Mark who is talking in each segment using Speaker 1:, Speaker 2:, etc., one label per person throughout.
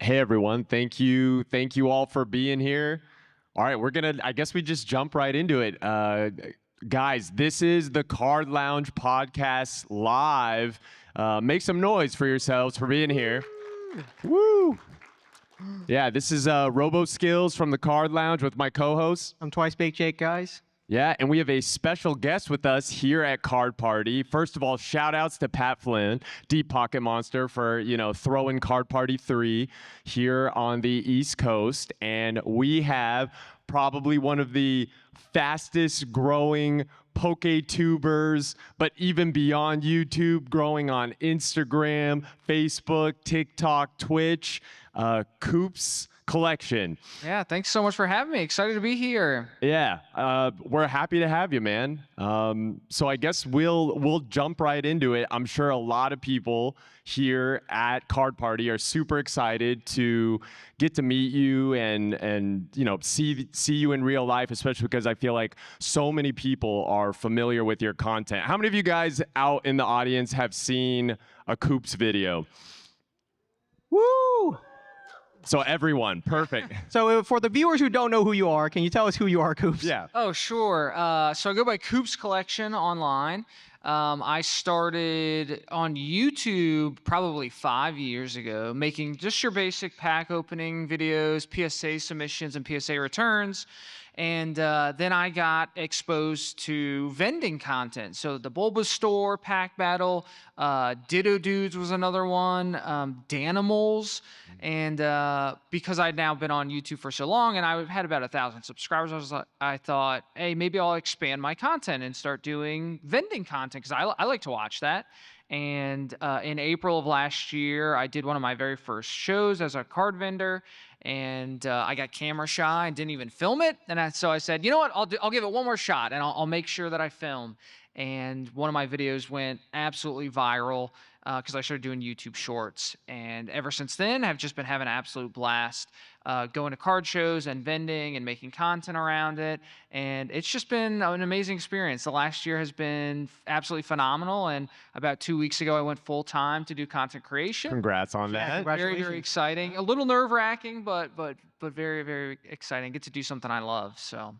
Speaker 1: Hey everyone, thank you all for being here. All right, I guess we just jump right into it. Guys, this is the Card Lounge podcast live. Make some noise for yourselves for being here. Woo! Yeah, this is Robo Skills from the Card Lounge with my co-host.
Speaker 2: I'm Twice Baked Jake, guys.
Speaker 1: Yeah, and we have a special guest with us here at Card Party. First of all, shout outs to Pat Flynn, Deep Pocket Monster, for, throwing Card Party 3 here on the East Coast. And we have probably one of the fastest growing PokeTubers, but even beyond YouTube, growing on Instagram, Facebook, TikTok, Twitch, Coops Collection.
Speaker 3: Yeah, thanks so much for having me. Excited to be here.
Speaker 1: Yeah, we're happy to have you, man. So I guess we'll jump right into it. I'm sure a lot of people here at Card Party are super excited to get to meet you and see you in real life, especially because I feel like so many people are familiar with your content. How many of you guys out in the audience have seen a Coops video?
Speaker 2: Woo!
Speaker 1: So everyone, perfect.
Speaker 2: So for the viewers who don't know who you are, can you tell us who you are, Coops?
Speaker 1: Yeah.
Speaker 3: Oh, sure. So I go by Coops Collection online. I started on YouTube probably 5 years ago, making just your basic pack opening videos, PSA submissions, and PSA returns. And then I got exposed to vending content. So the Bulbasaur pack battle, Ditto Dudes was another one, Danimals. And because I'd now been on YouTube for so long and I had about 1,000 subscribers, I thought, hey, maybe I'll expand my content and start doing vending content because I like to watch that. And in April of last year, I did one of my very first shows as a card vendor, and I got camera shy and didn't even film it. And so I said, you know what, I'll give it one more shot, and I'll make sure that I film. And one of my videos went absolutely viral because I started doing YouTube Shorts. And ever since then, I've just been having an absolute blast going to card shows and vending and making content around it. And it's just been an amazing experience. The last year has been absolutely phenomenal. And about 2 weeks ago, I went full time to do content creation.
Speaker 1: Congrats on
Speaker 2: Yeah,
Speaker 1: that.
Speaker 2: congratulations.
Speaker 3: Very, very exciting. A little nerve wracking, but very, very exciting. Get to do something I love.
Speaker 1: So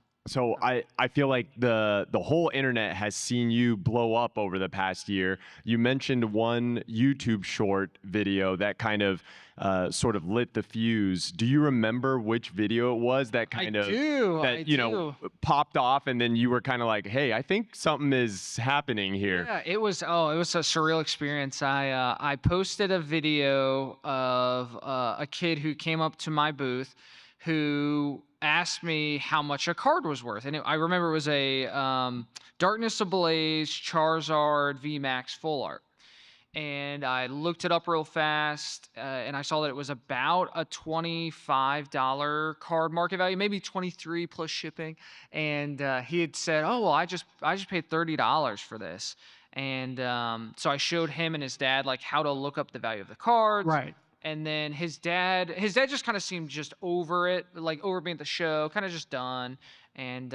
Speaker 1: I feel like the whole internet has seen you blow up over the past year. You mentioned one YouTube short video that kind of sort of lit the fuse. Do you remember which video it was that kind of popped off, and then you were kind of like, hey, I think something is happening here?
Speaker 3: Yeah, it was a surreal experience. I posted a video of a kid who came up to my booth who asked me how much a card was worth. And I remember it was a Darkness Ablaze Charizard VMAX Full Art. And I looked it up real fast, and I saw that it was about a $25 card market value, maybe 23 plus shipping. And he had said, "Oh well, I just paid $30 for this." And so I showed him and his dad like how to look up the value of the cards.
Speaker 2: Right.
Speaker 3: And then his dad just kind of seemed just over it, like over being at the show, kind of just done, and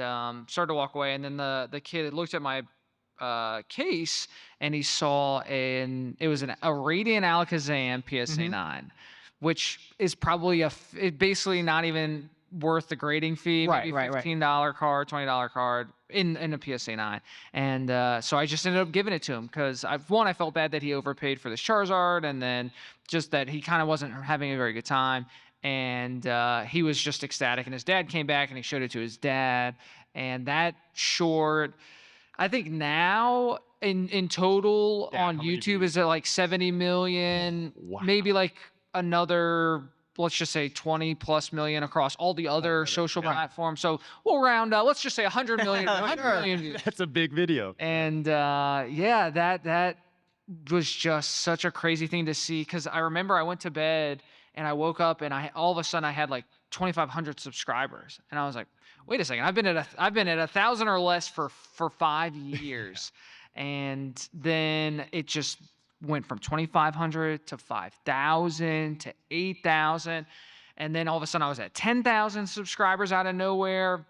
Speaker 3: started to walk away. And then the kid looked at my case and he saw it was a Radiant Alakazam PSA 9, which is probably basically not even worth the grading fee.
Speaker 2: Right,
Speaker 3: maybe $15 card, $20 card in a PSA 9. And so I just ended up giving it to him because I felt bad that he overpaid for this Charizard, and then just that he kind of wasn't having a very good time. And he was just ecstatic. And his dad came back and he showed it to his dad. And that short, I think now in total on YouTube is at like 70 million, maybe like another, let's just say 20 plus million across all the other social platforms. So we'll round up, let's just say 100 million, 100 million views.
Speaker 1: That's a big video.
Speaker 3: And that was just such a crazy thing to see, because I remember I went to bed and I woke up and all of a sudden I had like 2,500 subscribers, and I was like, wait a second, I've been at 1,000 or less for 5 years. And then it just went from 2,500 to 5,000 to 8,000. And then all of a sudden I was at 10,000 subscribers out of nowhere.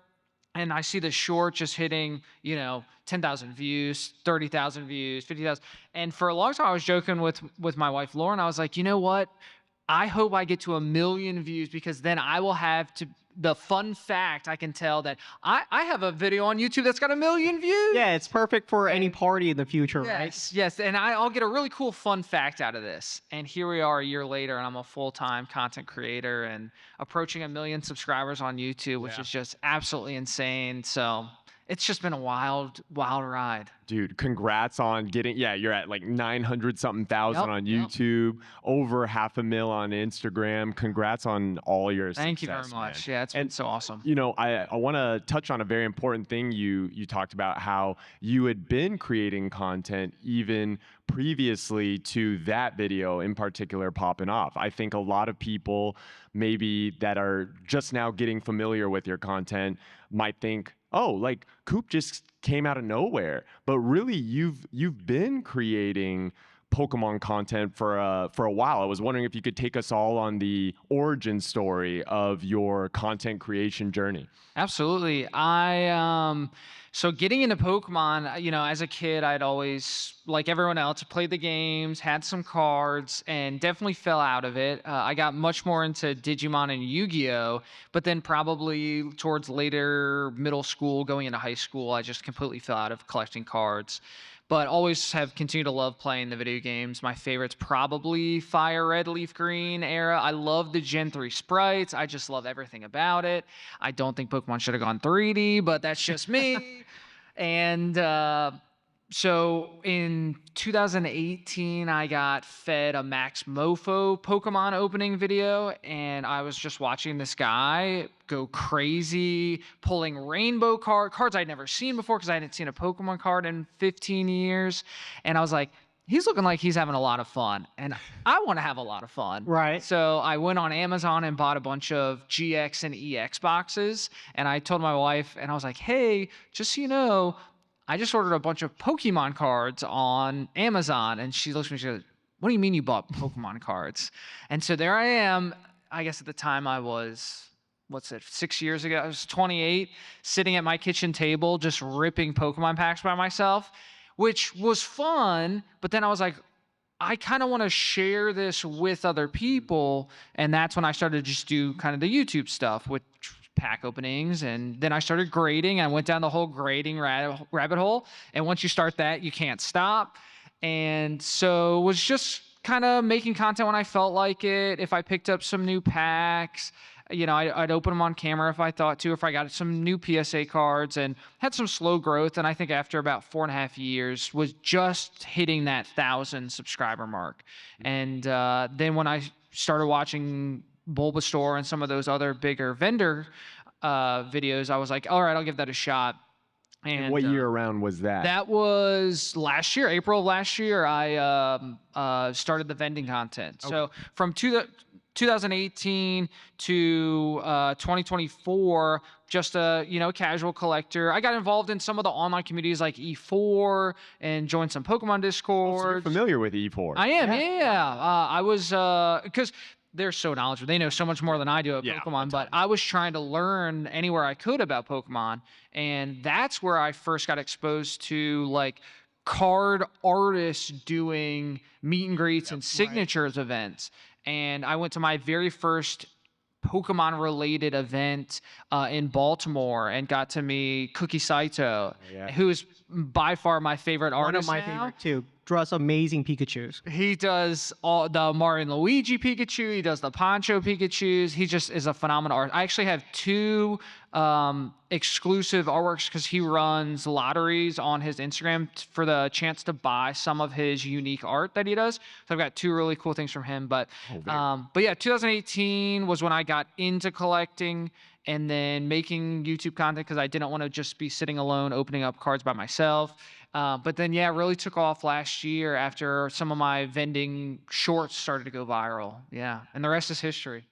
Speaker 3: And I see the short just hitting, 10,000 views, 30,000 views, 50,000. And for a long time I was joking with my wife, Lauren. I was like, you know what? I hope I get to 1 million views, because then I will have the fun fact I can tell that I have a video on YouTube that's got 1 million views.
Speaker 2: Yeah, it's perfect for any party in the future, right?
Speaker 3: Yes, and I'll get a really cool fun fact out of this. And here we are a year later, and I'm a full-time content creator and approaching 1 million subscribers on YouTube, which is just absolutely insane. So it's just been a wild ride.
Speaker 1: Dude, congrats on getting, you're at like 900 something thousand on YouTube, over 500,000 on Instagram. Congrats on all your success.
Speaker 3: Thank you very much.
Speaker 1: Man.
Speaker 3: Yeah, it's been so awesome.
Speaker 1: You know, I want to touch on a very important thing. You talked about how you had been creating content even previously to that video in particular popping off. I think a lot of people maybe that are just now getting familiar with your content might think, oh, like Coop just came out of nowhere. But really, you've been creating Pokemon content for a while. I was wondering if you could take us all on the origin story of your content creation journey.
Speaker 3: Absolutely. So getting into Pokemon, you know, as a kid, I'd always, like everyone else, played the games, had some cards, and definitely fell out of it. I got much more into Digimon and Yu-Gi-Oh, but then probably towards later middle school, going into high school, I just completely fell out of collecting cards. But always have continued to love playing the video games. My favorite's probably Fire Red, Leaf Green era. I love the Gen 3 sprites. I just love everything about it. I don't think Pokemon should have gone 3D, but that's just me. And so in 2018, I got fed a Max Mofo Pokemon opening video, and I was just watching this guy go crazy, pulling rainbow cards I'd never seen before, because I hadn't seen a Pokemon card in 15 years. And I was like, he's looking like he's having a lot of fun, and I want to have a lot of fun.
Speaker 2: Right.
Speaker 3: So I went on Amazon and bought a bunch of GX and EX boxes, and I told my wife, and I was like, hey, just so you know, I just ordered a bunch of Pokemon cards on Amazon. And she looks at me, she goes, what do you mean you bought Pokemon cards? And so there I am. I guess at the time I was, 6 years ago? I was 28, sitting at my kitchen table, just ripping Pokemon packs by myself, which was fun. But then I was like, I kind of want to share this with other people. And that's when I started to just do kind of the YouTube stuff with pack openings, and then I started grading. I went down the whole grading rabbit hole, and once you start that, you can't stop. And so was just kind of making content when I felt like it. If I picked up some new packs, you know, I'd open them on camera if I thought to, if I got some new PSA cards, and had some slow growth. And I think after about 4.5 years was just hitting that 1,000 subscriber mark. And then when I started watching Bulbasaur and some of those other bigger vendor videos, I was like, all right, I'll give that a shot.
Speaker 1: And what year around was that?
Speaker 3: That was last year, April of last year. I started the vending content. Okay. So from 2018 to 2024, just a casual collector. I got involved in some of the online communities like E4 and joined some Pokemon Discord.
Speaker 1: Oh, so you're familiar with E4?
Speaker 3: I am, yeah. I was because they're so knowledgeable. They know so much more than I do about Pokemon, but I was trying to learn anywhere I could about Pokemon. And that's where I first got exposed to like card artists doing meet and greets and signatures events. And I went to my very first Pokemon related event in Baltimore and got to meet Cookie Saito, who is by far my favorite artist.
Speaker 2: One of my favorite too. Draws amazing Pikachus.
Speaker 3: He does all the Mario and Luigi Pikachu. He does the Poncho Pikachus. He just is a phenomenal artist. I actually have 2 exclusive artworks because he runs lotteries on his Instagram for the chance to buy some of his unique art that he does. So I've got 2 really cool things from him. But yeah, 2018 was when I got into collecting and then making YouTube content because I didn't want to just be sitting alone opening up cards by myself. But then, yeah, it really took off last year after some of my vending shorts started to go viral. Yeah, and the rest is history.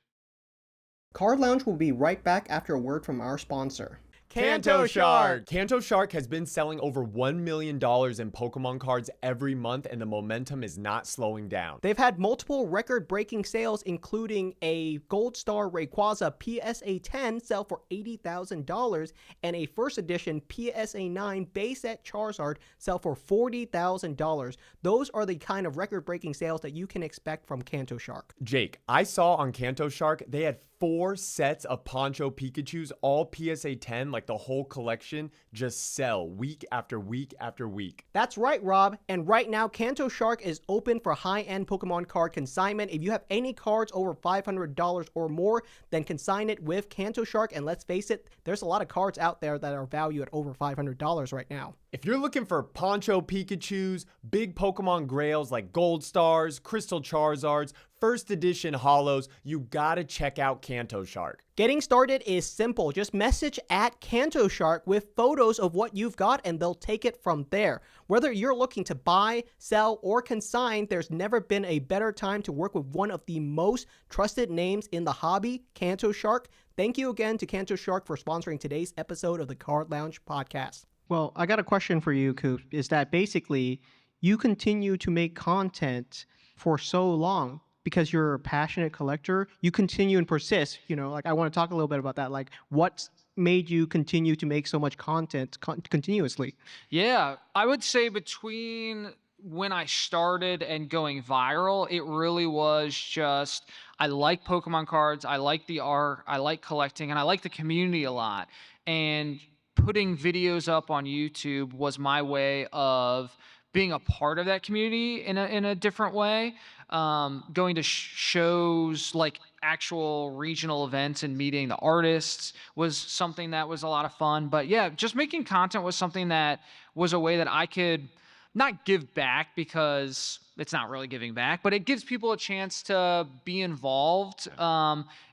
Speaker 4: Card Lounge will be right back after a word from our sponsor.
Speaker 2: Kanto Shark.
Speaker 1: Kanto Shark has been selling over $1 million in Pokemon cards every month, and the momentum is not slowing down.
Speaker 2: They've had multiple record-breaking sales, including a Gold Star Rayquaza PSA 10 sell for $80,000 and a first edition PSA 9 base set Charizard sell for $40,000. Those are the kind of record-breaking sales that you can expect from Kanto Shark.
Speaker 1: Jake, I saw on Kanto Shark they had 4 sets of Poncho Pikachus, all PSA 10, like the whole collection, just sell week after week after week.
Speaker 2: That's right, Rob. And right now, Kanto Shark is open for high-end Pokemon card consignment. If you have any cards over $500 or more, then consign it with Kanto Shark. And let's face it, there's a lot of cards out there that are valued at over $500 right now.
Speaker 1: If you're looking for Poncho Pikachus, big Pokemon grails like Gold Stars, Crystal Charizards, first edition holos, you gotta check out Kanto Shark.
Speaker 2: Getting started is simple. Just message at KantoShark with photos of what you've got and they'll take it from there. Whether you're looking to buy, sell, or consign, there's never been a better time to work with one of the most trusted names in the hobby, KantoShark. Thank you again to KantoShark for sponsoring today's episode of the Card Lounge podcast. Well, I got a question for you, Coop. Is that basically you continue to make content for so long because you're a passionate collector, you continue and persist, like I want to talk a little bit about that. Like what made you continue to make so much content continuously?
Speaker 3: Yeah, I would say between when I started and going viral, it really was just, I like Pokemon cards, I like the art, I like collecting, and I like the community a lot. And putting videos up on YouTube was my way of being a part of that community in a different way. Going to shows like actual regional events and meeting the artists was something that was a lot of fun. But yeah, just making content was something that was a way that I could not give back, because it's not really giving back, but it gives people a chance to be involved.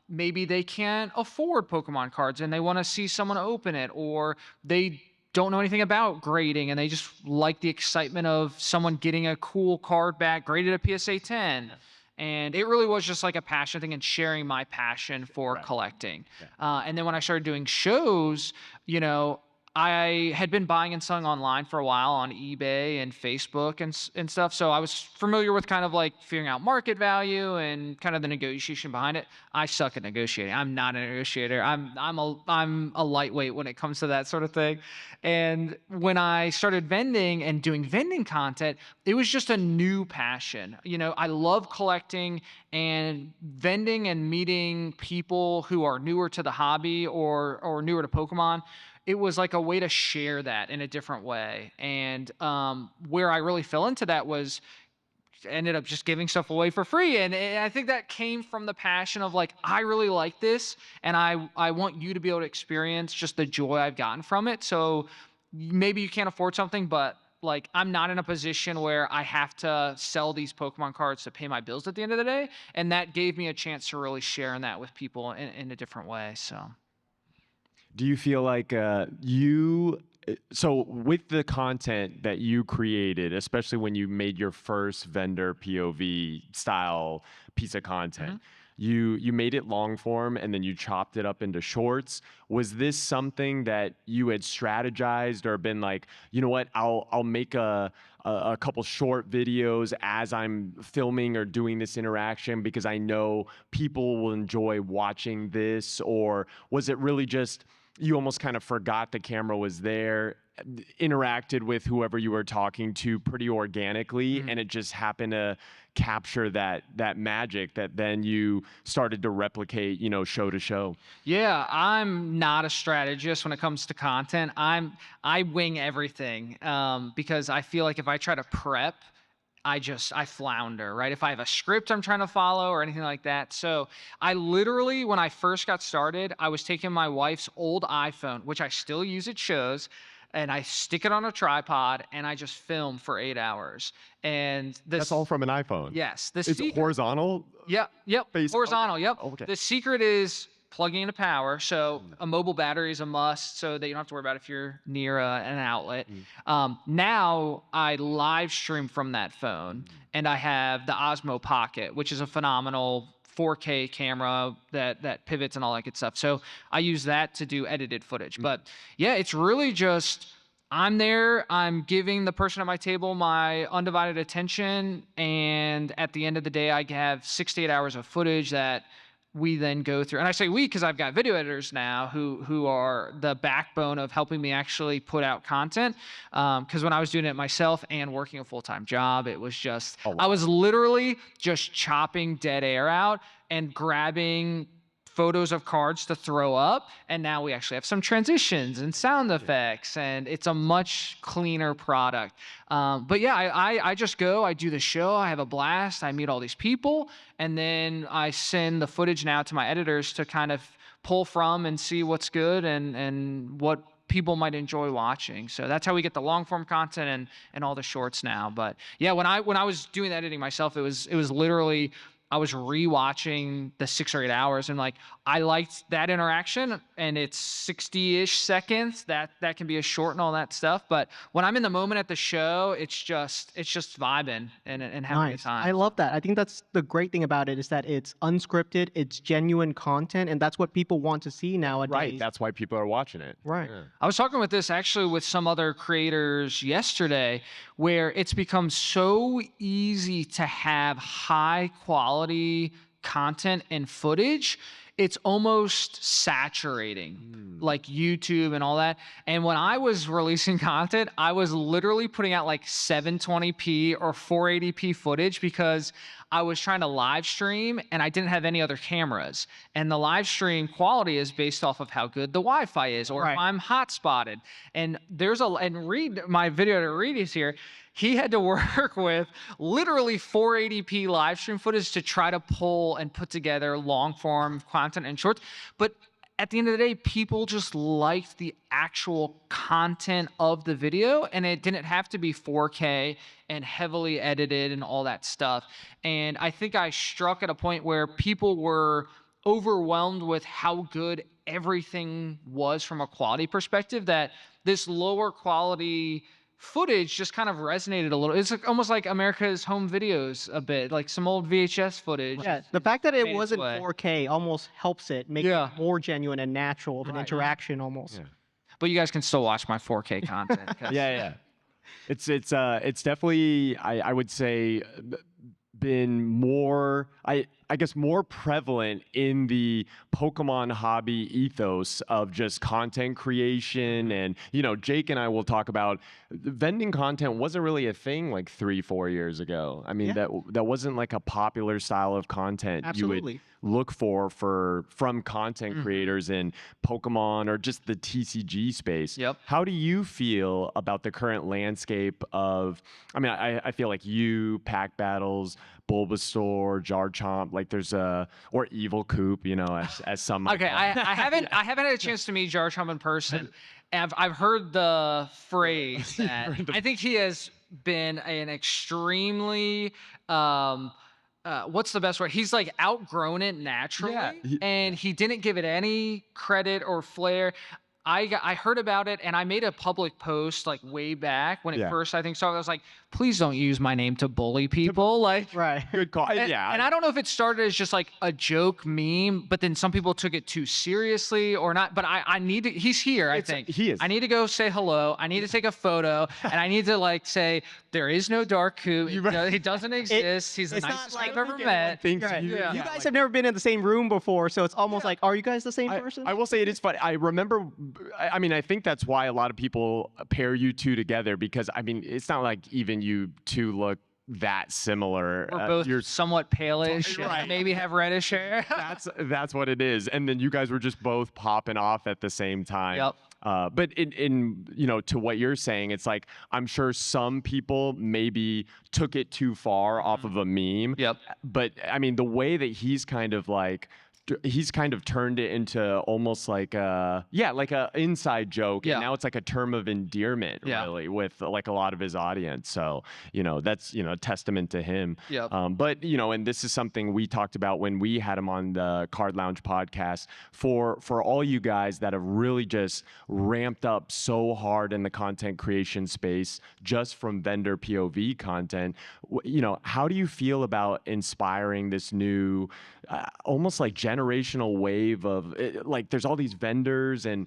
Speaker 3: Maybe they can't afford Pokemon cards and they want to see someone open it, or they don't know anything about grading and they just like the excitement of someone getting a cool card back graded a PSA 10. And it really was just like a passion thing and sharing my passion for collecting. And then when I started doing shows, I had been buying and selling online for a while on eBay and Facebook and stuff. So I was familiar with kind of like figuring out market value and kind of the negotiation behind it. I suck at negotiating. I'm not a negotiator. I'm a lightweight when it comes to that sort of thing. And when I started vending and doing vending content, it was just a new passion. I love collecting and vending and meeting people who are newer to the hobby or newer to Pokemon. It was like a way to share that in a different way. And where I really fell into that was ended up just giving stuff away for free. And I think that came from the passion of like, I really like this and I want you to be able to experience just the joy I've gotten from it. So maybe you can't afford something, but like I'm not in a position where I have to sell these Pokemon cards to pay my bills at the end of the day. And that gave me a chance to really share in that with people in a different way. So.
Speaker 1: Do you feel like so with the content that you created, especially when you made your first vendor POV style piece of content, you made it long form and then you chopped it up into shorts. Was this something that you had strategized or been like, you know what, I'll make a couple short videos as I'm filming or doing this interaction because I know people will enjoy watching this? Or was it really just you almost kind of forgot the camera was there, interacted with whoever you were talking to pretty organically, and it just happened to capture that magic that then you started to replicate, show to show? Yeah,
Speaker 3: I'm not a strategist when it comes to content. I wing everything because I feel like if I try to prep, I flounder, right? If I have a script I'm trying to follow or anything like that. So I literally, when I first got started, I was taking my wife's old iPhone, which I still use at shows, and I stick it on a tripod and I just film for 8 hours. And
Speaker 1: that's all from an iPhone?
Speaker 3: Yes.
Speaker 1: It's horizontal?
Speaker 3: Yep. Horizontal,
Speaker 1: okay.
Speaker 3: yep.
Speaker 1: Okay.
Speaker 3: The secret is plugging into power. So a mobile battery is a must so that you don't have to worry about if you're near an outlet. Now I live stream from that phone and I have the Osmo Pocket, which is a phenomenal 4K camera that pivots and all that good stuff. So I use that to do edited footage. But yeah, it's really just I'm there, I'm giving the person at my table my undivided attention, and at the end of the day, I have 6 to 8 hours of footage that we then go through. And I say we because I've got video editors now who are the backbone of helping me actually put out content. Because when I was doing it myself and working a full-time job, it was just, I was literally just chopping dead air out and grabbing photos of cards to throw up, and now we actually have some transitions and sound effects, and it's a much cleaner product. But yeah, I just go, I do the show, I have a blast, I meet all these people, and then I send the footage now to my editors to kind of pull from and see what's good and what people might enjoy watching. So that's how we get the long form content and all the shorts now. But yeah, when I was doing the editing myself, it was literally I was rewatching the 6 or 8 hours, and like I liked that interaction, and it's 60-ish seconds. That can be a short and all that stuff. But when I'm in the moment at the show, it's just vibing and having a good time.
Speaker 2: I love that. I think that's the great thing about it is that it's unscripted, it's genuine content, and that's what people want to see nowadays.
Speaker 1: Right. That's why people are watching it.
Speaker 2: Right.
Speaker 1: Yeah.
Speaker 3: I was talking with this actually with some other creators yesterday, where it's become so easy to have high quality content and footage. It's almost saturating, like YouTube and all that. And when I was releasing content, I was literally putting out like 720p or 480p footage because I was trying to live stream and I didn't have any other cameras. And the live stream quality is based off of how good the Wi-Fi is, or if I'm hotspotted. And Reed, my video editor Reed is here. He had to work with literally 480p live stream footage to try to pull and put together long form content and shorts. But at the end of the day, people just liked the actual content of the video, and it didn't have to be 4K and heavily edited and all that stuff. And I think I struck at a point where people were overwhelmed with how good everything was from a quality perspective, that this lower quality footage just kind of resonated a little. It's like, almost like America's Home Videos a bit, like some old VHS footage.
Speaker 2: Yeah, the fact that it
Speaker 3: Made its
Speaker 2: wasn't
Speaker 3: way.
Speaker 2: 4K almost helps it make it more genuine and natural of an interaction almost.
Speaker 1: Yeah.
Speaker 3: But you guys can still watch my 4K content.
Speaker 1: Yeah. It's definitely, I would say, been more, I guess, more prevalent in the Pokemon hobby ethos of just content creation. And, you know, Jake and I will talk about vending content wasn't really a thing like 3-4 years ago. I mean, that wasn't like a popular style of content you would look for from content creators in Pokemon or just the TCG space.
Speaker 3: Yep.
Speaker 1: How do you feel about the current landscape of, I mean, I feel like you, Pack Battles, Bulbasaur, Jar Chomp, like there's or Evil Coop, you know, as some.
Speaker 3: Okay, I haven't had a chance to meet Jar Chomp in person. I've heard the phrase that I think he has been an extremely what's the best word? He's like outgrown it naturally, and he didn't give it any credit or flair. I heard about it, and I made a public post like way back when it first, I think, started. I was like, please don't use my name to bully people. Like,
Speaker 1: Good call.
Speaker 3: and I don't know if it started as just like a joke meme, but then some people took it too seriously or not. But I need to, he's here, I think.
Speaker 1: He is.
Speaker 3: I need to go say hello. I need to take a photo, and I need to like say, there is no Dark Coop. He doesn't exist. He's the nicest I've ever met.
Speaker 2: You guys have never been in the same room before, so it's almost like, are you guys the same person?
Speaker 1: I will say it is funny. I remember, I mean, I think that's why a lot of people pair you two together, because, I mean, it's not like even you two look that similar.
Speaker 3: We're both
Speaker 1: you're
Speaker 3: somewhat palish, maybe have reddish hair.
Speaker 1: that's what it is. And then you guys were just both popping off at the same time.
Speaker 3: Yep.
Speaker 1: But in you know, to what you're saying, it's like I'm sure some people maybe took it too far off of a meme.
Speaker 3: Yep.
Speaker 1: But I mean, the way that he's kind of like he's kind of turned it into almost like like a inside joke,
Speaker 3: Yeah.
Speaker 1: and now it's like a term of endearment,
Speaker 3: Yeah.
Speaker 1: really, with like a lot of his audience. So that's a testament to him.
Speaker 3: Yep.
Speaker 1: But and this is something we talked about when we had him on the Card Lounge podcast. For all you guys that have really just ramped up so hard in the content creation space, just from vendor POV content, how do you feel about inspiring this new, almost like generational wave of like there's all these vendors and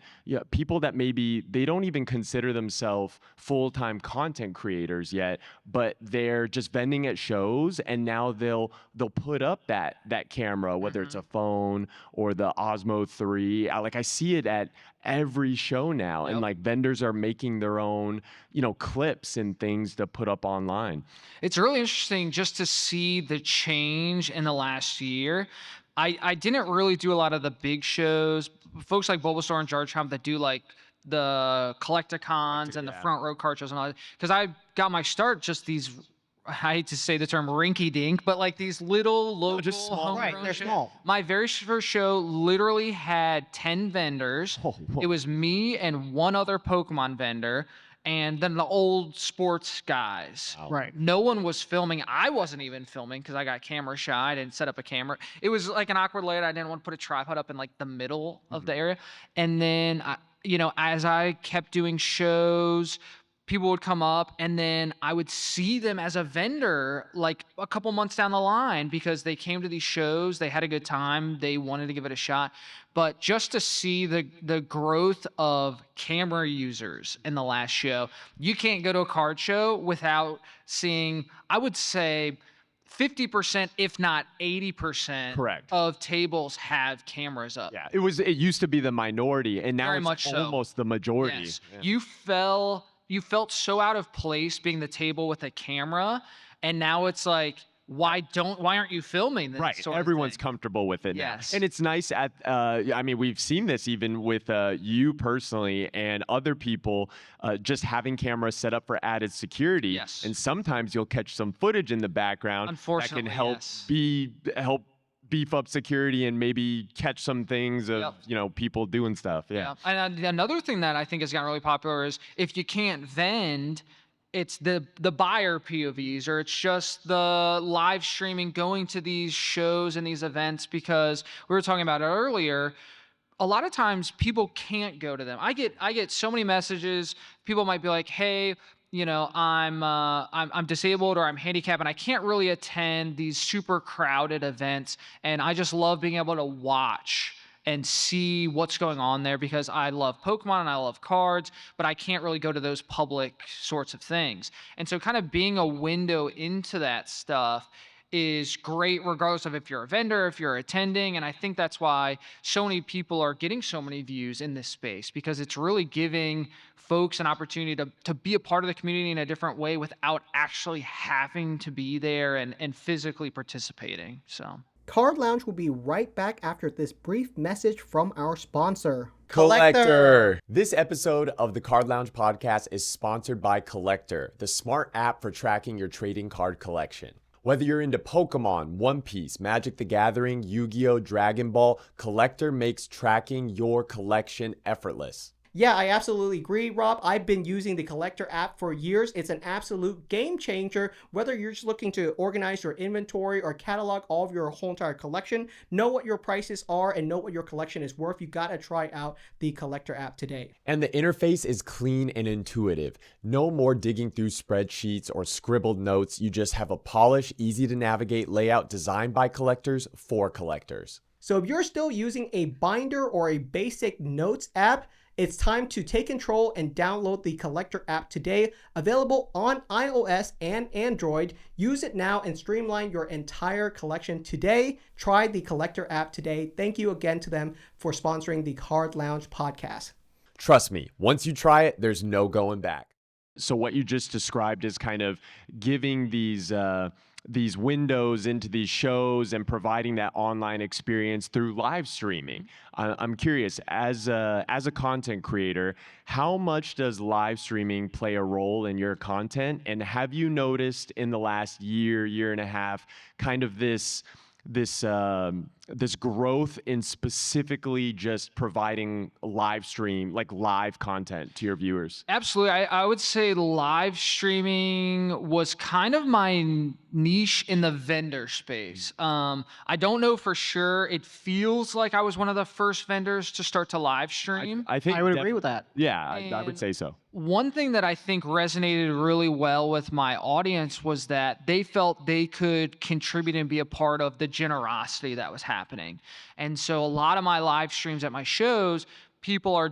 Speaker 1: people that maybe they don't even consider themselves full-time content creators yet, but they're just vending at shows, and now they'll put up that camera, whether it's a phone or the Osmo 3. I see it at every show now.
Speaker 3: Yep.
Speaker 1: And like vendors are making their own clips and things to put up online.
Speaker 3: It's really interesting just to see the change in the last year. I didn't really do a lot of the big shows. Folks like Bulbasaur and Georgetown that do like the collecticons and the front row card shows and all that. Because I got my start just these, I hate to say the term rinky dink, but like these little local
Speaker 1: just small.
Speaker 2: Right,
Speaker 3: homegrown
Speaker 2: they're
Speaker 3: shows.
Speaker 2: small.
Speaker 3: My very first show literally had 10 vendors.
Speaker 1: Oh, whoa.
Speaker 3: It was me and one other Pokemon vendor, and then the old sports guys.
Speaker 1: Wow.
Speaker 2: Right.
Speaker 3: No one was filming. I wasn't even filming because I got camera shy. I didn't set up a camera. It was like an awkward layout. I didn't want to put a tripod up in like the middle of the area. And then, as I kept doing shows, people would come up, and then I would see them as a vendor like a couple months down the line because they came to these shows, they had a good time, they wanted to give it a shot. But just to see the growth of camera users in the last show, you can't go to a card show without seeing, I would say, 50%, if not 80%,
Speaker 1: Correct.
Speaker 3: of tables have cameras up.
Speaker 1: Yeah, it used to be the minority, and now
Speaker 3: Very
Speaker 1: it's
Speaker 3: much so.
Speaker 1: almost the majority.
Speaker 3: Yes.
Speaker 1: Yeah.
Speaker 3: You felt so out of place being the table with a camera, and now it's like, why aren't you filming this?
Speaker 1: Right,
Speaker 3: sort of
Speaker 1: everyone's
Speaker 3: thing?
Speaker 1: comfortable with it
Speaker 3: Yes.
Speaker 1: now. And it's nice we've seen this even with you personally and other people just having cameras set up for added security.
Speaker 3: Yes.
Speaker 1: And sometimes you'll catch some footage in the background
Speaker 3: Unfortunately,
Speaker 1: that can help
Speaker 3: yes.
Speaker 1: help beef up security and maybe catch some things of people doing stuff. Yeah.
Speaker 3: And another thing that I think has gotten really popular is if you can't vend, it's the buyer POVs, or it's just the live streaming, going to these shows and these events, because we were talking about it earlier. A lot of times people can't go to them. I get so many messages. People might be like, hey, I'm disabled or I'm handicapped and I can't really attend these super crowded events, and I just love being able to watch and see what's going on there because I love Pokemon and I love cards, but I can't really go to those public sorts of things. And so kind of being a window into that stuff is great regardless of if you're a vendor, if you're attending. And I think that's why so many people are getting so many views in this space, because it's really giving folks an opportunity to be a part of the community in a different way without actually having to be there and physically participating. So
Speaker 2: Card Lounge will be right back after this brief message from our sponsor,
Speaker 1: Collectr. This episode of the Card Lounge podcast is sponsored by Collectr, the smart app for tracking your trading card collection. Whether you're into Pokemon, One Piece, Magic the Gathering, Yu-Gi-Oh!, Dragon Ball, Collectr makes tracking your collection effortless.
Speaker 2: Yeah, I absolutely agree, Rob. I've been using the Collectr app for years. It's an absolute game changer. Whether you're just looking to organize your inventory or catalog all of your whole entire collection, know what your prices are and know what your collection is worth, you gotta try out the Collectr app today.
Speaker 1: And the interface is clean and intuitive. No more digging through spreadsheets or scribbled notes. You just have a polished, easy to navigate layout designed by collectors for collectors.
Speaker 2: So if you're still using a binder or a basic notes app, it's time to take control and download the Collectr app today. Available on iOS and Android. Use it now and streamline your entire collection today. Try the Collectr app today. Thank you again to them for sponsoring the Card Lounge podcast.
Speaker 1: Trust me, once you try it, there's no going back. So what you just described is kind of giving these windows into these shows and providing that online experience through live streaming. I'm curious, as a content creator, how much does live streaming play a role in your content? And have you noticed in the last year and a half, kind of this this growth in specifically just providing live stream, like live content to your viewers?
Speaker 3: Absolutely. I would say live streaming was kind of my niche in the vendor space. I don't know for sure. It feels like I was one of the first vendors to start to live stream.
Speaker 1: I think
Speaker 2: I would agree with that.
Speaker 1: Yeah, I would
Speaker 3: And
Speaker 1: say so.
Speaker 3: One thing that I think resonated really well with my audience was that they felt they could contribute and be a part of the generosity that was happening. And so a lot of my live streams at my shows, people are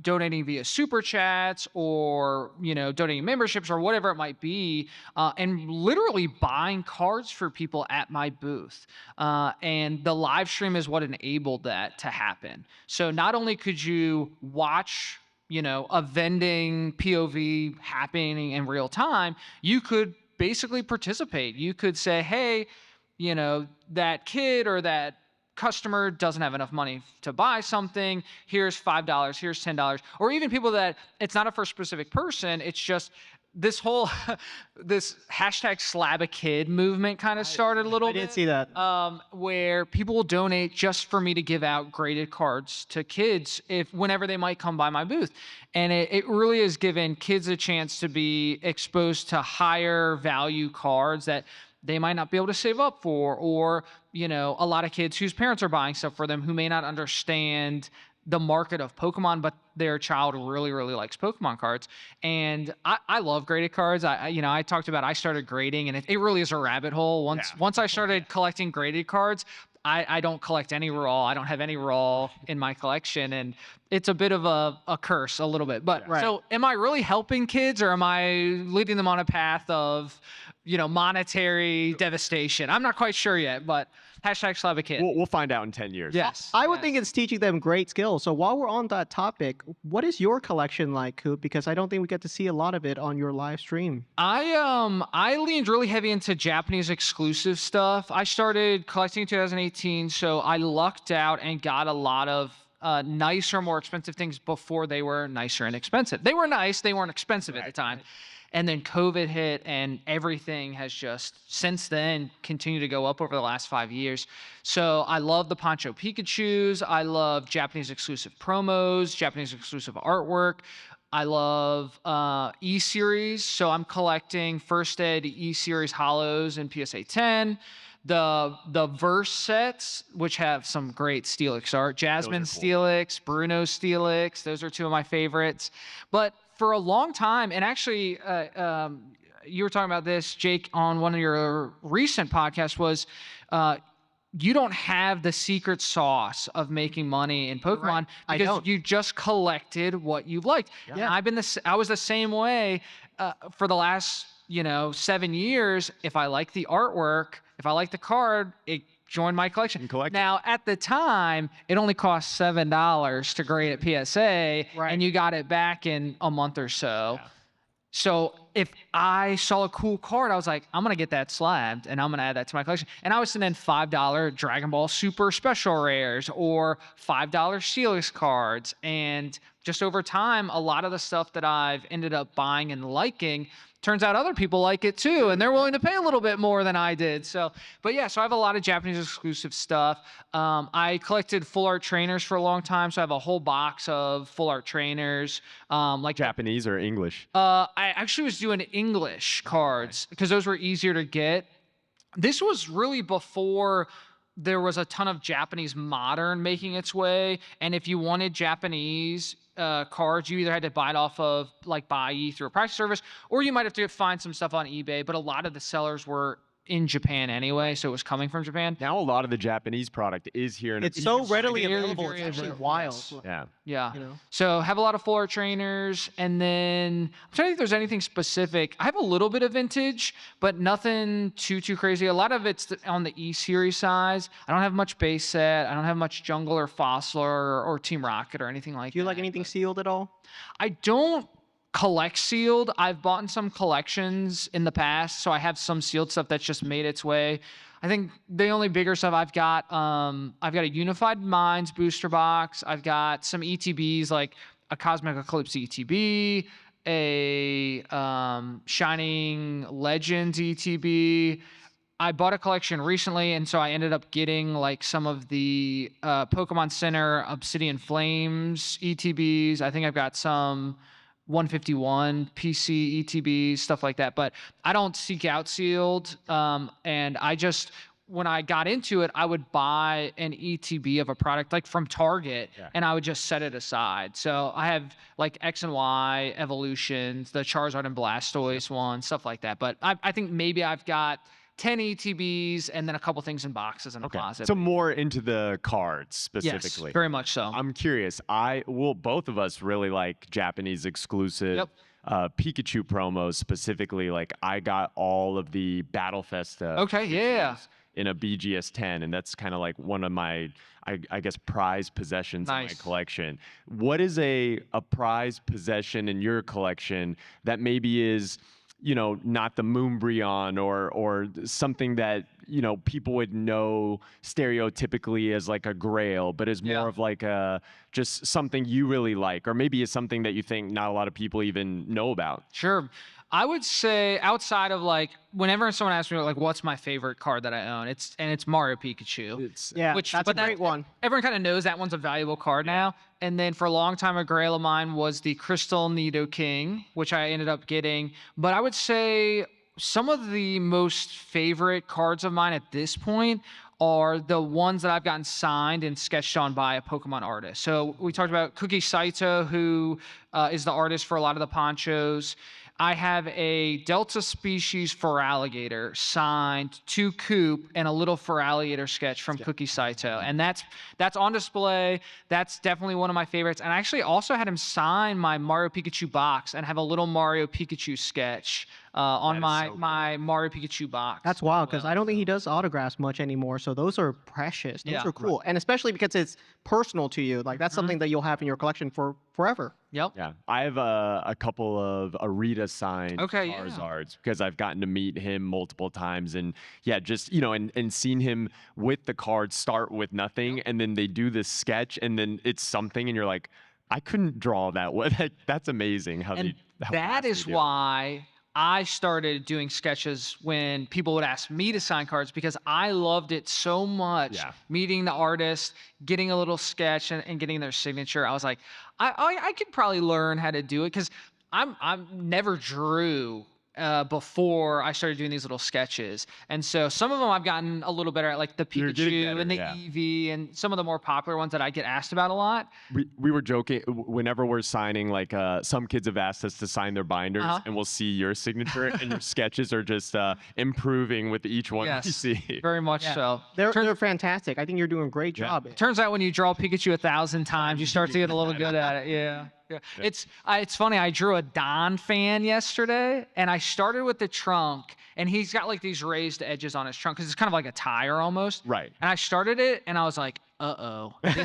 Speaker 3: donating via super chats or donating memberships or whatever it might be, and literally buying cards for people at my booth. And the live stream is what enabled that to happen. So not only could you watch a vending POV happening in real time, you could basically participate. You could say, hey, that kid or that customer doesn't have enough money to buy something. Here's $5, here's $10. Or even people that it's not for a specific person. It's just this whole this hashtag slab a kid movement kind of started a little bit.
Speaker 2: I did see that.
Speaker 3: Where people will donate just for me to give out graded cards to kids whenever they might come by my booth. And it really has given kids a chance to be exposed to higher value cards that they might not be able to save up for, or a lot of kids whose parents are buying stuff for them who may not understand the market of Pokemon, but their child really, really likes Pokemon cards. And I love graded cards. I talked about I started grading, and it really is a rabbit hole. Once I started collecting graded cards, I don't collect any raw. I don't have any raw in my collection, and it's a bit of a curse a little bit. But So am I really helping kids, or am I leading them on a path of monetary devastation? I'm not quite sure yet, but hashtag slab a kid.
Speaker 1: We'll find out in 10 years.
Speaker 3: Yes.
Speaker 2: I would think it's teaching them great skills. So while we're on that topic, what is your collection like, Coop? Because I don't think we get to see a lot of it on your live stream.
Speaker 3: I leaned really heavy into Japanese exclusive stuff. I started collecting in 2018, so I lucked out and got a lot of nicer, more expensive things before they were nicer and expensive. They were nice, they weren't expensive at the time. And then COVID hit, and everything has just since then continued to go up over the last 5 years. So I love the Poncho Pikachus. I love Japanese exclusive promos, Japanese exclusive artwork. I love E-Series. So I'm collecting First Ed E-Series Hollows and PSA 10. The Verse sets, which have some great Steelix art. Jasmine Steelix, Bruno Steelix. Those are two of my favorites. But for a long time, and actually, you were talking about this, Jake, on one of your recent podcasts, was you don't have the secret sauce of making money in Pokemon because you just collected what you liked. Yeah. And I was the same way for the last 7 years. If I like the artwork, if I like the card, it joined my collection. Now, at the time, it only cost $7 to grade at PSA, and you got it back in a month or so. Yeah. So if I saw a cool card, I was like, I'm going to get that slabbed, and I'm going to add that to my collection. And I was sending $5 Dragon Ball Super Special Rares or $5 Steelix cards. And just over time, a lot of the stuff that I've ended up buying and liking, turns out other people like it too, and they're willing to pay a little bit more than I did. So I have a lot of Japanese exclusive stuff. I collected full art trainers for a long time, so I have a whole box of full art trainers. Like
Speaker 1: Japanese or English?
Speaker 3: I actually was doing English cards because those were easier to get. This was really before there was a ton of Japanese modern making its way, and if you wanted Japanese cards, you either had to buy it off of like Buy through a practice service, or you might have to find some stuff on eBay. But a lot of the sellers were in Japan anyway, so it was coming from Japan.
Speaker 1: Now a lot of the Japanese product is here.
Speaker 2: It's so readily available. It's actually wild.
Speaker 3: Yeah. So have a lot of full art trainers, and then I'm trying to think if there's anything specific. I have a little bit of vintage, but nothing too crazy. A lot of it's on the E-Series size. I don't have much base set. I don't have much Jungle or Fossil or Team Rocket or anything like that.
Speaker 2: Do you like anything sealed at all?
Speaker 3: I don't collect sealed. I've bought in some collections in the past, so I have some sealed stuff that's just made its way. I think the only bigger stuff I've got a Unified Minds booster box. I've got some ETBs like a Cosmic Eclipse ETB, a Shining Legends ETB. I bought a collection recently, and so I ended up getting like some of the Pokemon Center Obsidian Flames ETBs. I think I've got some 151 PC ETBs, stuff like that. But I don't seek out sealed, and I just when I got into it, I would buy an ETB of a product like from Target, and I would just set it aside. So I have like X and Y evolutions, the Charizard and Blastoise one, stuff like that. But I think maybe I've got 10 ETBs and then a couple things in boxes in a closet.
Speaker 1: So more into the cards specifically.
Speaker 3: Yes, very much so.
Speaker 1: I'm curious. Both of us really like Japanese exclusive Pikachu promos specifically. Like I got all of the Battle Festa.
Speaker 3: Okay, yeah.
Speaker 1: In a BGS 10, and that's kind of like one of my, I guess, prized possessions in my collection. What is a prized possession in your collection that maybe is, not the Moonbreon or something that, people would know stereotypically as like a grail, but is more of like just something you really like, or maybe is something that you think not a lot of people even know about?
Speaker 3: Sure. I would say outside of like whenever someone asks me like what's my favorite card that I own, it's Mario Pikachu.
Speaker 2: That's a great one.
Speaker 3: Everyone kind of knows that one's a valuable card now. And then for a long time, a grail of mine was the Crystal Nidoking, which I ended up getting. But I would say some of the most favorite cards of mine at this point are the ones that I've gotten signed and sketched on by a Pokemon artist. So we talked about Cookie Saito, who is the artist for a lot of the ponchos. I have a Delta species Feraligatr signed to Coop and a little Feraligatr sketch from Cookie Saito. And that's on display. That's definitely one of my favorites. And I actually also had him sign my Mario Pikachu box and have a little Mario Pikachu sketch on my Mario Pikachu box.
Speaker 2: That's wild, because I don't think he does autographs much anymore. So those are precious. Those are cool. And especially because it's personal to you. Like that's something that you'll have in your collection for forever.
Speaker 3: Yep.
Speaker 1: Yeah. I have a couple of Arita signed Charizards because I've gotten to meet him multiple times. And just, and seen him with the cards start with nothing. And then they do this sketch and then it's something and you're like, I couldn't draw that way. That's amazing how
Speaker 3: that is why I started doing sketches when people would ask me to sign cards, because I loved it so much. Meeting the artist, getting a little sketch and getting their signature. I was like, I could probably learn how to do it, because I never drew before I started doing these little sketches. And so some of them I've gotten a little better at, like the Pikachu and the Eevee and some of the more popular ones that I get asked about a lot.
Speaker 1: We were joking, whenever we're signing, like some kids have asked us to sign their binders and we'll see your signature and your sketches are just improving with each one you see.
Speaker 3: Very much so.
Speaker 2: They're fantastic. I think you're doing a great job.
Speaker 3: Turns out when you draw Pikachu 1,000 times, you start to get a little good at it. Yeah. It's funny. I drew a Don fan yesterday, and I started with the trunk, and he's got like these raised edges on his trunk because it's kind of like a tire almost.
Speaker 1: Right.
Speaker 3: And I started it, and I was like, uh-oh. And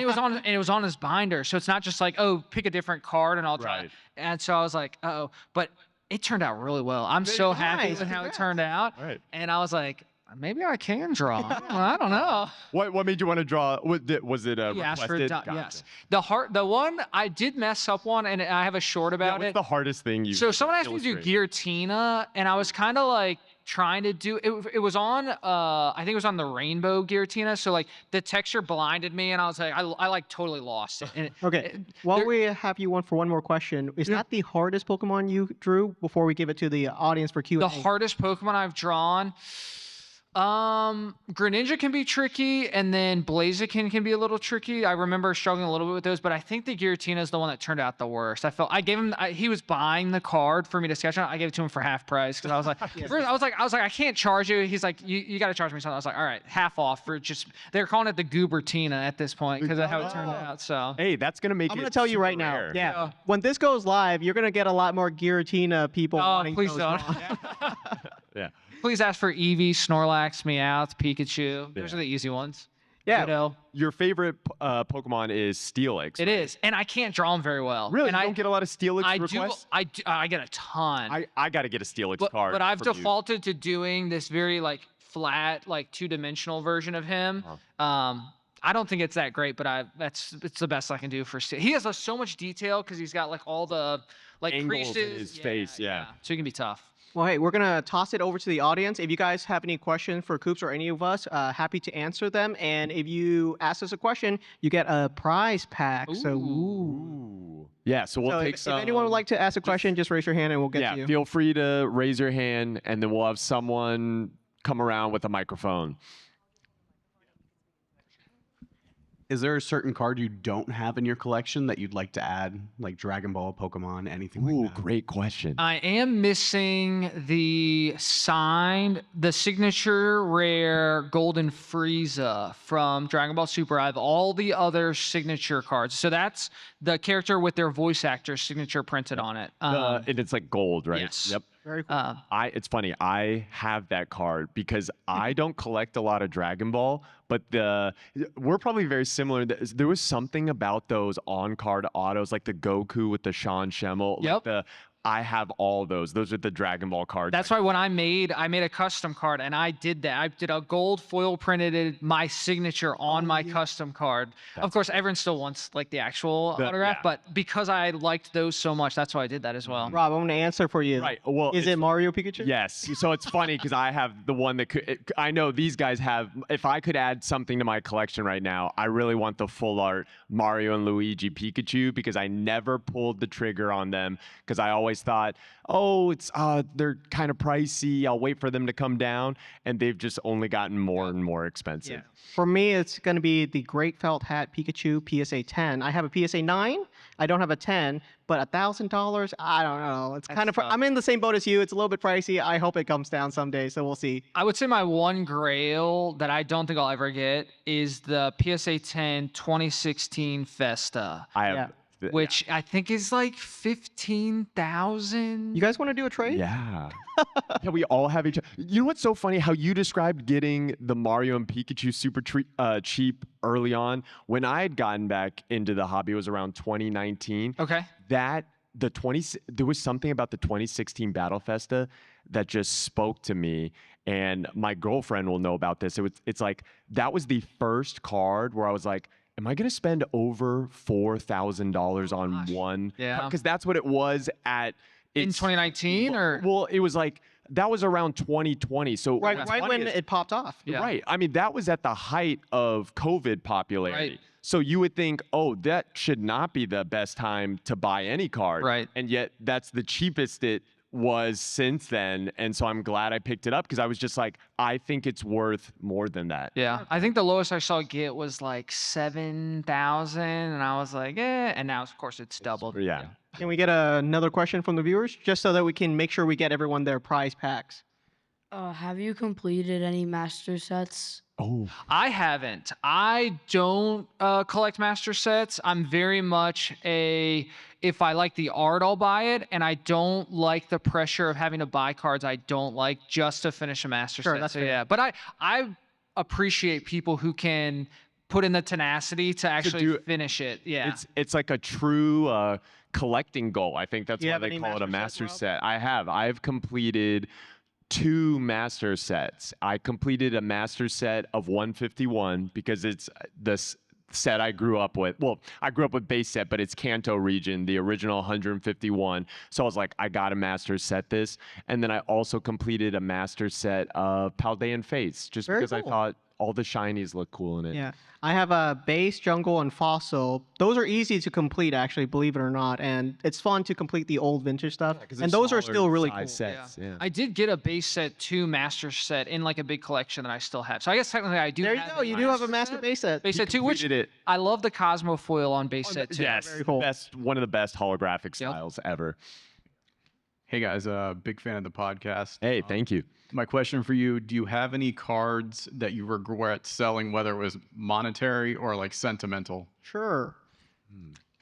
Speaker 3: it was on his binder, so it's not just like, oh, pick a different card and I'll try. And so I was like, uh-oh. But it turned out really well. I'm so happy with how it turned out. Right. And I was like, maybe I can draw. I don't know.
Speaker 1: What made you want to draw? Was it requested?
Speaker 3: Yes. The one I did mess up one, and I have a short about it.
Speaker 1: What's the hardest thing you?
Speaker 3: So someone asked me to do Giratina, and I was kind of like trying to do it. It was on I think it was on the Rainbow Giratina. So like the texture blinded me, and I was like, I like totally lost it. And
Speaker 2: While we have you on for one more question, is that the hardest Pokemon you drew before we give it to the audience for Q&A?
Speaker 3: The hardest Pokemon I've drawn. Greninja can be tricky, and then Blaziken can be a little tricky. I remember struggling a little bit with those, but I think the Giratina is the one that turned out the worst. I gave him, he was buying the card for me to sketch on. I gave it to him for half price because I was like, I was like, I can't charge you. He's like, you got to charge me something. I was like, all right, half off for just. They're calling it the Goobertina at this point because of how it turned out. So
Speaker 1: hey, that's gonna make.
Speaker 2: I'm gonna tell you right now. Yeah, when this goes live, you're gonna get a lot more Giratina people.
Speaker 3: Please don't.
Speaker 1: Yeah.
Speaker 3: Please ask for Eevee, Snorlax, Meowth, Pikachu. Those are the easy ones.
Speaker 2: Yeah.
Speaker 1: Your favorite Pokemon is Steelix.
Speaker 3: It is, and I can't draw them very well.
Speaker 1: Really?
Speaker 3: And
Speaker 1: you don't get a lot of Steelix requests?
Speaker 3: I get a ton.
Speaker 1: I got to get a Steelix card.
Speaker 3: But I've defaulted to doing this very like flat, like two-dimensional version of him. I don't think it's that great, but it's the best I can do for Steel. He has so much detail because he's got like all the like
Speaker 1: angles
Speaker 3: creases
Speaker 1: in his face. Yeah.
Speaker 3: So he can be tough.
Speaker 2: Well, hey, we're gonna toss it over to the audience. If you guys have any questions for Coops or any of us, happy to answer them. And if you ask us a question, you get a prize pack. So,
Speaker 1: Ooh. Yeah, so we'll
Speaker 2: so
Speaker 1: take
Speaker 2: if
Speaker 1: some.
Speaker 2: anyone would like to ask a question, just raise your hand and we'll get
Speaker 1: yeah,
Speaker 2: to you.
Speaker 1: feel free to raise your hand, and then we'll have someone come around with a microphone.
Speaker 4: Is there a certain card you don't have in your collection that you'd like to add, like Dragon Ball, Pokemon, anything
Speaker 1: Ooh,
Speaker 4: like that?
Speaker 1: great question.
Speaker 3: I am missing the signature rare Golden Frieza from Dragon Ball Super. I have all the other signature cards. So that's the character with their voice actor's signature printed on it.
Speaker 1: And it's like gold, right?
Speaker 3: yes.
Speaker 1: Yep.
Speaker 2: Very cool.
Speaker 1: It's funny. I have that card because I don't collect a lot of Dragon Ball, but we're probably very similar. There was something about those on-card autos, like the Goku with the Sean Schemmel.
Speaker 3: Yep.
Speaker 1: Like I have all those. Those are the Dragon Ball cards.
Speaker 3: That's why when I made a custom card, and I did that. I did a gold foil printed my signature on my custom card. Of course, everyone still wants like the actual autograph,
Speaker 1: yeah.
Speaker 3: but because I liked those so much, that's why I did that as well.
Speaker 2: Rob, I'm gonna answer for you.
Speaker 1: Right. Well,
Speaker 2: Is it Mario Pikachu?
Speaker 1: Yes. So it's funny because I have the one that I know these guys have. If I could add something to my collection right now, I really want the full art Mario and Luigi Pikachu because I never pulled the trigger on them because I always thought, oh, they're kind of pricey. I'll wait for them to come down, and they've just only gotten more and more expensive.
Speaker 2: Yeah. For me, it's going to be the Great Felt Hat Pikachu PSA 10. I have a PSA 9. I don't have a 10, but $1,000, I don't know. It's kind of.
Speaker 3: tough.
Speaker 2: I'm in the same boat as you. It's a little bit pricey. I hope it comes down someday. So we'll see.
Speaker 3: I would say my one grail that I don't think I'll ever get is the PSA 10 2016 Festa,
Speaker 1: I have.
Speaker 2: Yeah.
Speaker 3: which I think is like 15,000.
Speaker 2: You guys want to do a trade?
Speaker 1: Yeah. Yeah, we all have each other. You know what's so funny? How you described getting the Mario and Pikachu super cheap early on. When I had gotten back into the hobby, it was around 2019.
Speaker 3: Okay.
Speaker 1: There was something about the 2016 Battle Festa that just spoke to me. And my girlfriend will know about this. It's like, that was the first card where I was like, am I going to spend over $4,000 on one?
Speaker 3: Yeah.
Speaker 1: Because that's what it was at.
Speaker 3: In 2019 or?
Speaker 1: Well, it was like, that was around 2020. So
Speaker 2: Right,
Speaker 1: what's
Speaker 2: right
Speaker 1: funny
Speaker 2: when
Speaker 1: is-
Speaker 2: it popped off.
Speaker 3: Yeah.
Speaker 1: Right. I mean, that was at the height of COVID popularity.
Speaker 3: Right.
Speaker 1: So you would think, oh, that should not be the best time to buy any card.
Speaker 3: Right.
Speaker 1: And yet that's the cheapest it was since then. And so I'm glad I picked it up because I was just like, I think it's worth more than that.
Speaker 3: Yeah, I think the lowest I saw it get was like 7,000, and I was like, eh. And now, of course, it's doubled.
Speaker 1: Yeah.
Speaker 2: Can we get another question from the viewers, just so that we can make sure we get everyone their prize packs?
Speaker 5: Have you completed any master sets?
Speaker 1: Oh.
Speaker 3: I haven't. I don't collect master sets. I'm very much if I like the art, I'll buy it, and I don't like the pressure of having to buy cards I don't like just to finish a master
Speaker 2: Sure,
Speaker 3: set.
Speaker 2: that's
Speaker 3: So
Speaker 2: fair.
Speaker 3: yeah, but I appreciate people who can put in the tenacity to actually
Speaker 1: do it.
Speaker 3: finish it. Yeah.
Speaker 1: It's like a true collecting goal. I think that's
Speaker 2: Do you
Speaker 1: why
Speaker 2: have
Speaker 1: they
Speaker 2: any
Speaker 1: call it a
Speaker 2: master
Speaker 1: master
Speaker 2: sets, Rob?
Speaker 1: set. I've completed 2 master sets. I completed a master set of 151 because it's this set I grew up with. Well, I grew up with base set, but it's Kanto region, the original 151. So I was like, I gotta master set this. And then I also completed a master set of Paldean Fates just
Speaker 2: Very
Speaker 1: because I
Speaker 2: cool.
Speaker 1: thought all the shinies look cool in it.
Speaker 2: Yeah, I have a base, jungle, and fossil. Those are easy to complete, actually, believe it or not, and it's fun to complete the old vintage stuff.
Speaker 1: 'Cause
Speaker 2: And
Speaker 1: they're
Speaker 2: those are
Speaker 1: smaller
Speaker 2: still really cool.
Speaker 1: size sets. Yeah.
Speaker 3: I did get a base set 2 master set in like a big collection that I still have. So I guess technically I do.
Speaker 2: There you
Speaker 3: have
Speaker 2: go.
Speaker 3: a
Speaker 2: You do have a master base set.
Speaker 3: base set 2, which
Speaker 1: completed it.
Speaker 3: I love the Cosmo foil on base set 2.
Speaker 1: Yes,
Speaker 2: very cool.
Speaker 1: one of the best holographic
Speaker 3: Yep.
Speaker 1: styles ever.
Speaker 6: Hey guys, big fan of the podcast.
Speaker 1: Hey, thank you.
Speaker 6: My question for you, do you have any cards that you regret selling, whether it was monetary or like sentimental?
Speaker 2: Sure.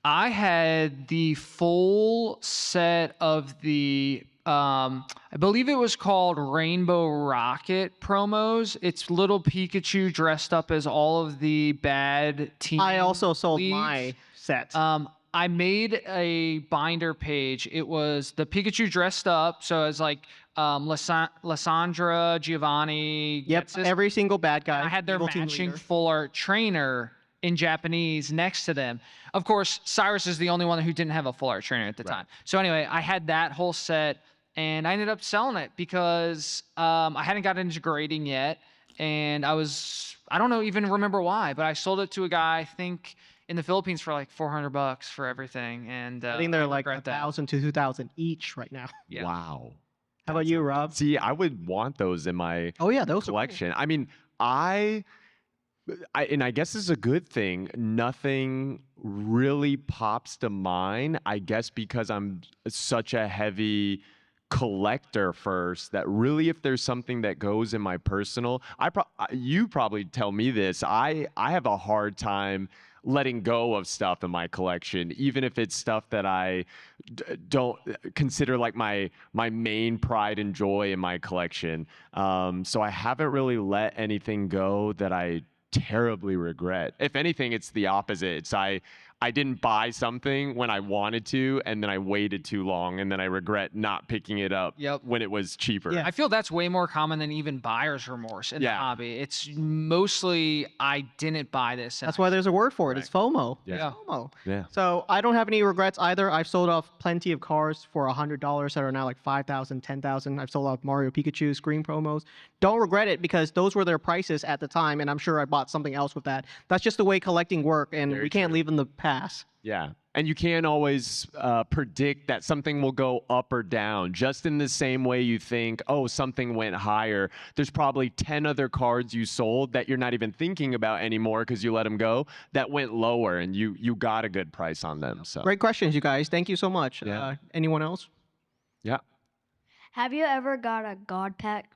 Speaker 3: I had the full set of the I believe it was called Rainbow Rocket promos. It's little Pikachu dressed up as all of the bad team.
Speaker 2: I also sold
Speaker 3: leads.
Speaker 2: my set.
Speaker 3: I made a binder page. It was the Pikachu dressed up, so it's like Lysandra, Giovanni.
Speaker 2: Yep,
Speaker 3: Getsus.
Speaker 2: every single bad guy.
Speaker 3: I had their
Speaker 2: evil team
Speaker 3: matching
Speaker 2: leader.
Speaker 3: full art trainer in Japanese next to them. Of course, Cyrus is the only one who didn't have a full art trainer at the time. So anyway, I had that whole set, and I ended up selling it because I hadn't gotten into grading yet, and I don't know even remember why, but I sold it to a guy, I think in the Philippines, for like $400 for everything, and
Speaker 2: I think they're like
Speaker 3: regret that.
Speaker 2: 1,000 to 2,000 each right now.
Speaker 3: Yeah.
Speaker 1: Wow.
Speaker 2: How about you, Rob?
Speaker 1: See, I would want those in my
Speaker 2: Oh yeah, those are cool.
Speaker 1: collection. I mean, and I guess this is a good thing. Nothing really pops to mind. I guess because I'm such a heavy collector first, that really, if there's something that goes in my personal, you probably tell me this. I have a hard time letting go of stuff in my collection, even if it's stuff that I don't consider like my main pride and joy in my collection. So I haven't really let anything go that I terribly regret. If anything, it's the opposite. It's I didn't buy something when I wanted to, and then I waited too long, and then I regret not picking it up when it was cheaper.
Speaker 2: Yeah.
Speaker 3: I feel that's way more common than even buyer's remorse in the hobby. It's mostly I didn't buy this.
Speaker 2: That's why there's a word for it. It's FOMO.
Speaker 3: Yeah.
Speaker 2: It's FOMO.
Speaker 1: Yeah.
Speaker 2: So I don't have any regrets either. I've sold off plenty of cars for $100 that are now like 5,000, 10,000. I've sold off Mario Pikachu screen promos. Don't regret it because those were their prices at the time, and I'm sure I bought something else with that. That's just the way collecting work, and we can't leave in the past.
Speaker 1: Yeah. And you can't always predict that something will go up or down. Just in the same way you think, oh, something went higher. There's probably 10 other cards you sold that you're not even thinking about anymore because you let them go that went lower, and you got a good price on them. So
Speaker 2: Great questions, you guys. Thank you so much.
Speaker 1: Yeah.
Speaker 2: Anyone else?
Speaker 1: Yeah.
Speaker 5: Have you ever got a God pack?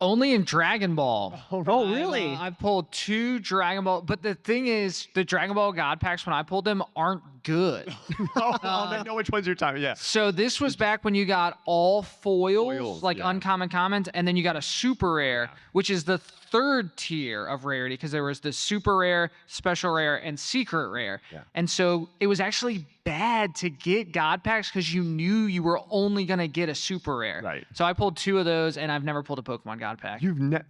Speaker 3: Only in Dragon Ball.
Speaker 2: Oh, really?
Speaker 3: I've pulled 2 Dragon Ball, but the thing is, the Dragon Ball God packs, when I pulled them, aren't good.
Speaker 1: I know which ones you're talking. Yeah.
Speaker 3: So this was back when you got all foils, like
Speaker 1: yeah.
Speaker 3: uncommon, commons, and then you got a super rare, which is the 3rd tier of rarity, because there was the super rare, special rare, and secret rare.
Speaker 1: Yeah.
Speaker 3: And so it was actually bad to get God packs because you knew you were only going to get a super rare.
Speaker 1: Right.
Speaker 3: So I pulled 2 of those, and I've never pulled a Pokemon God pack.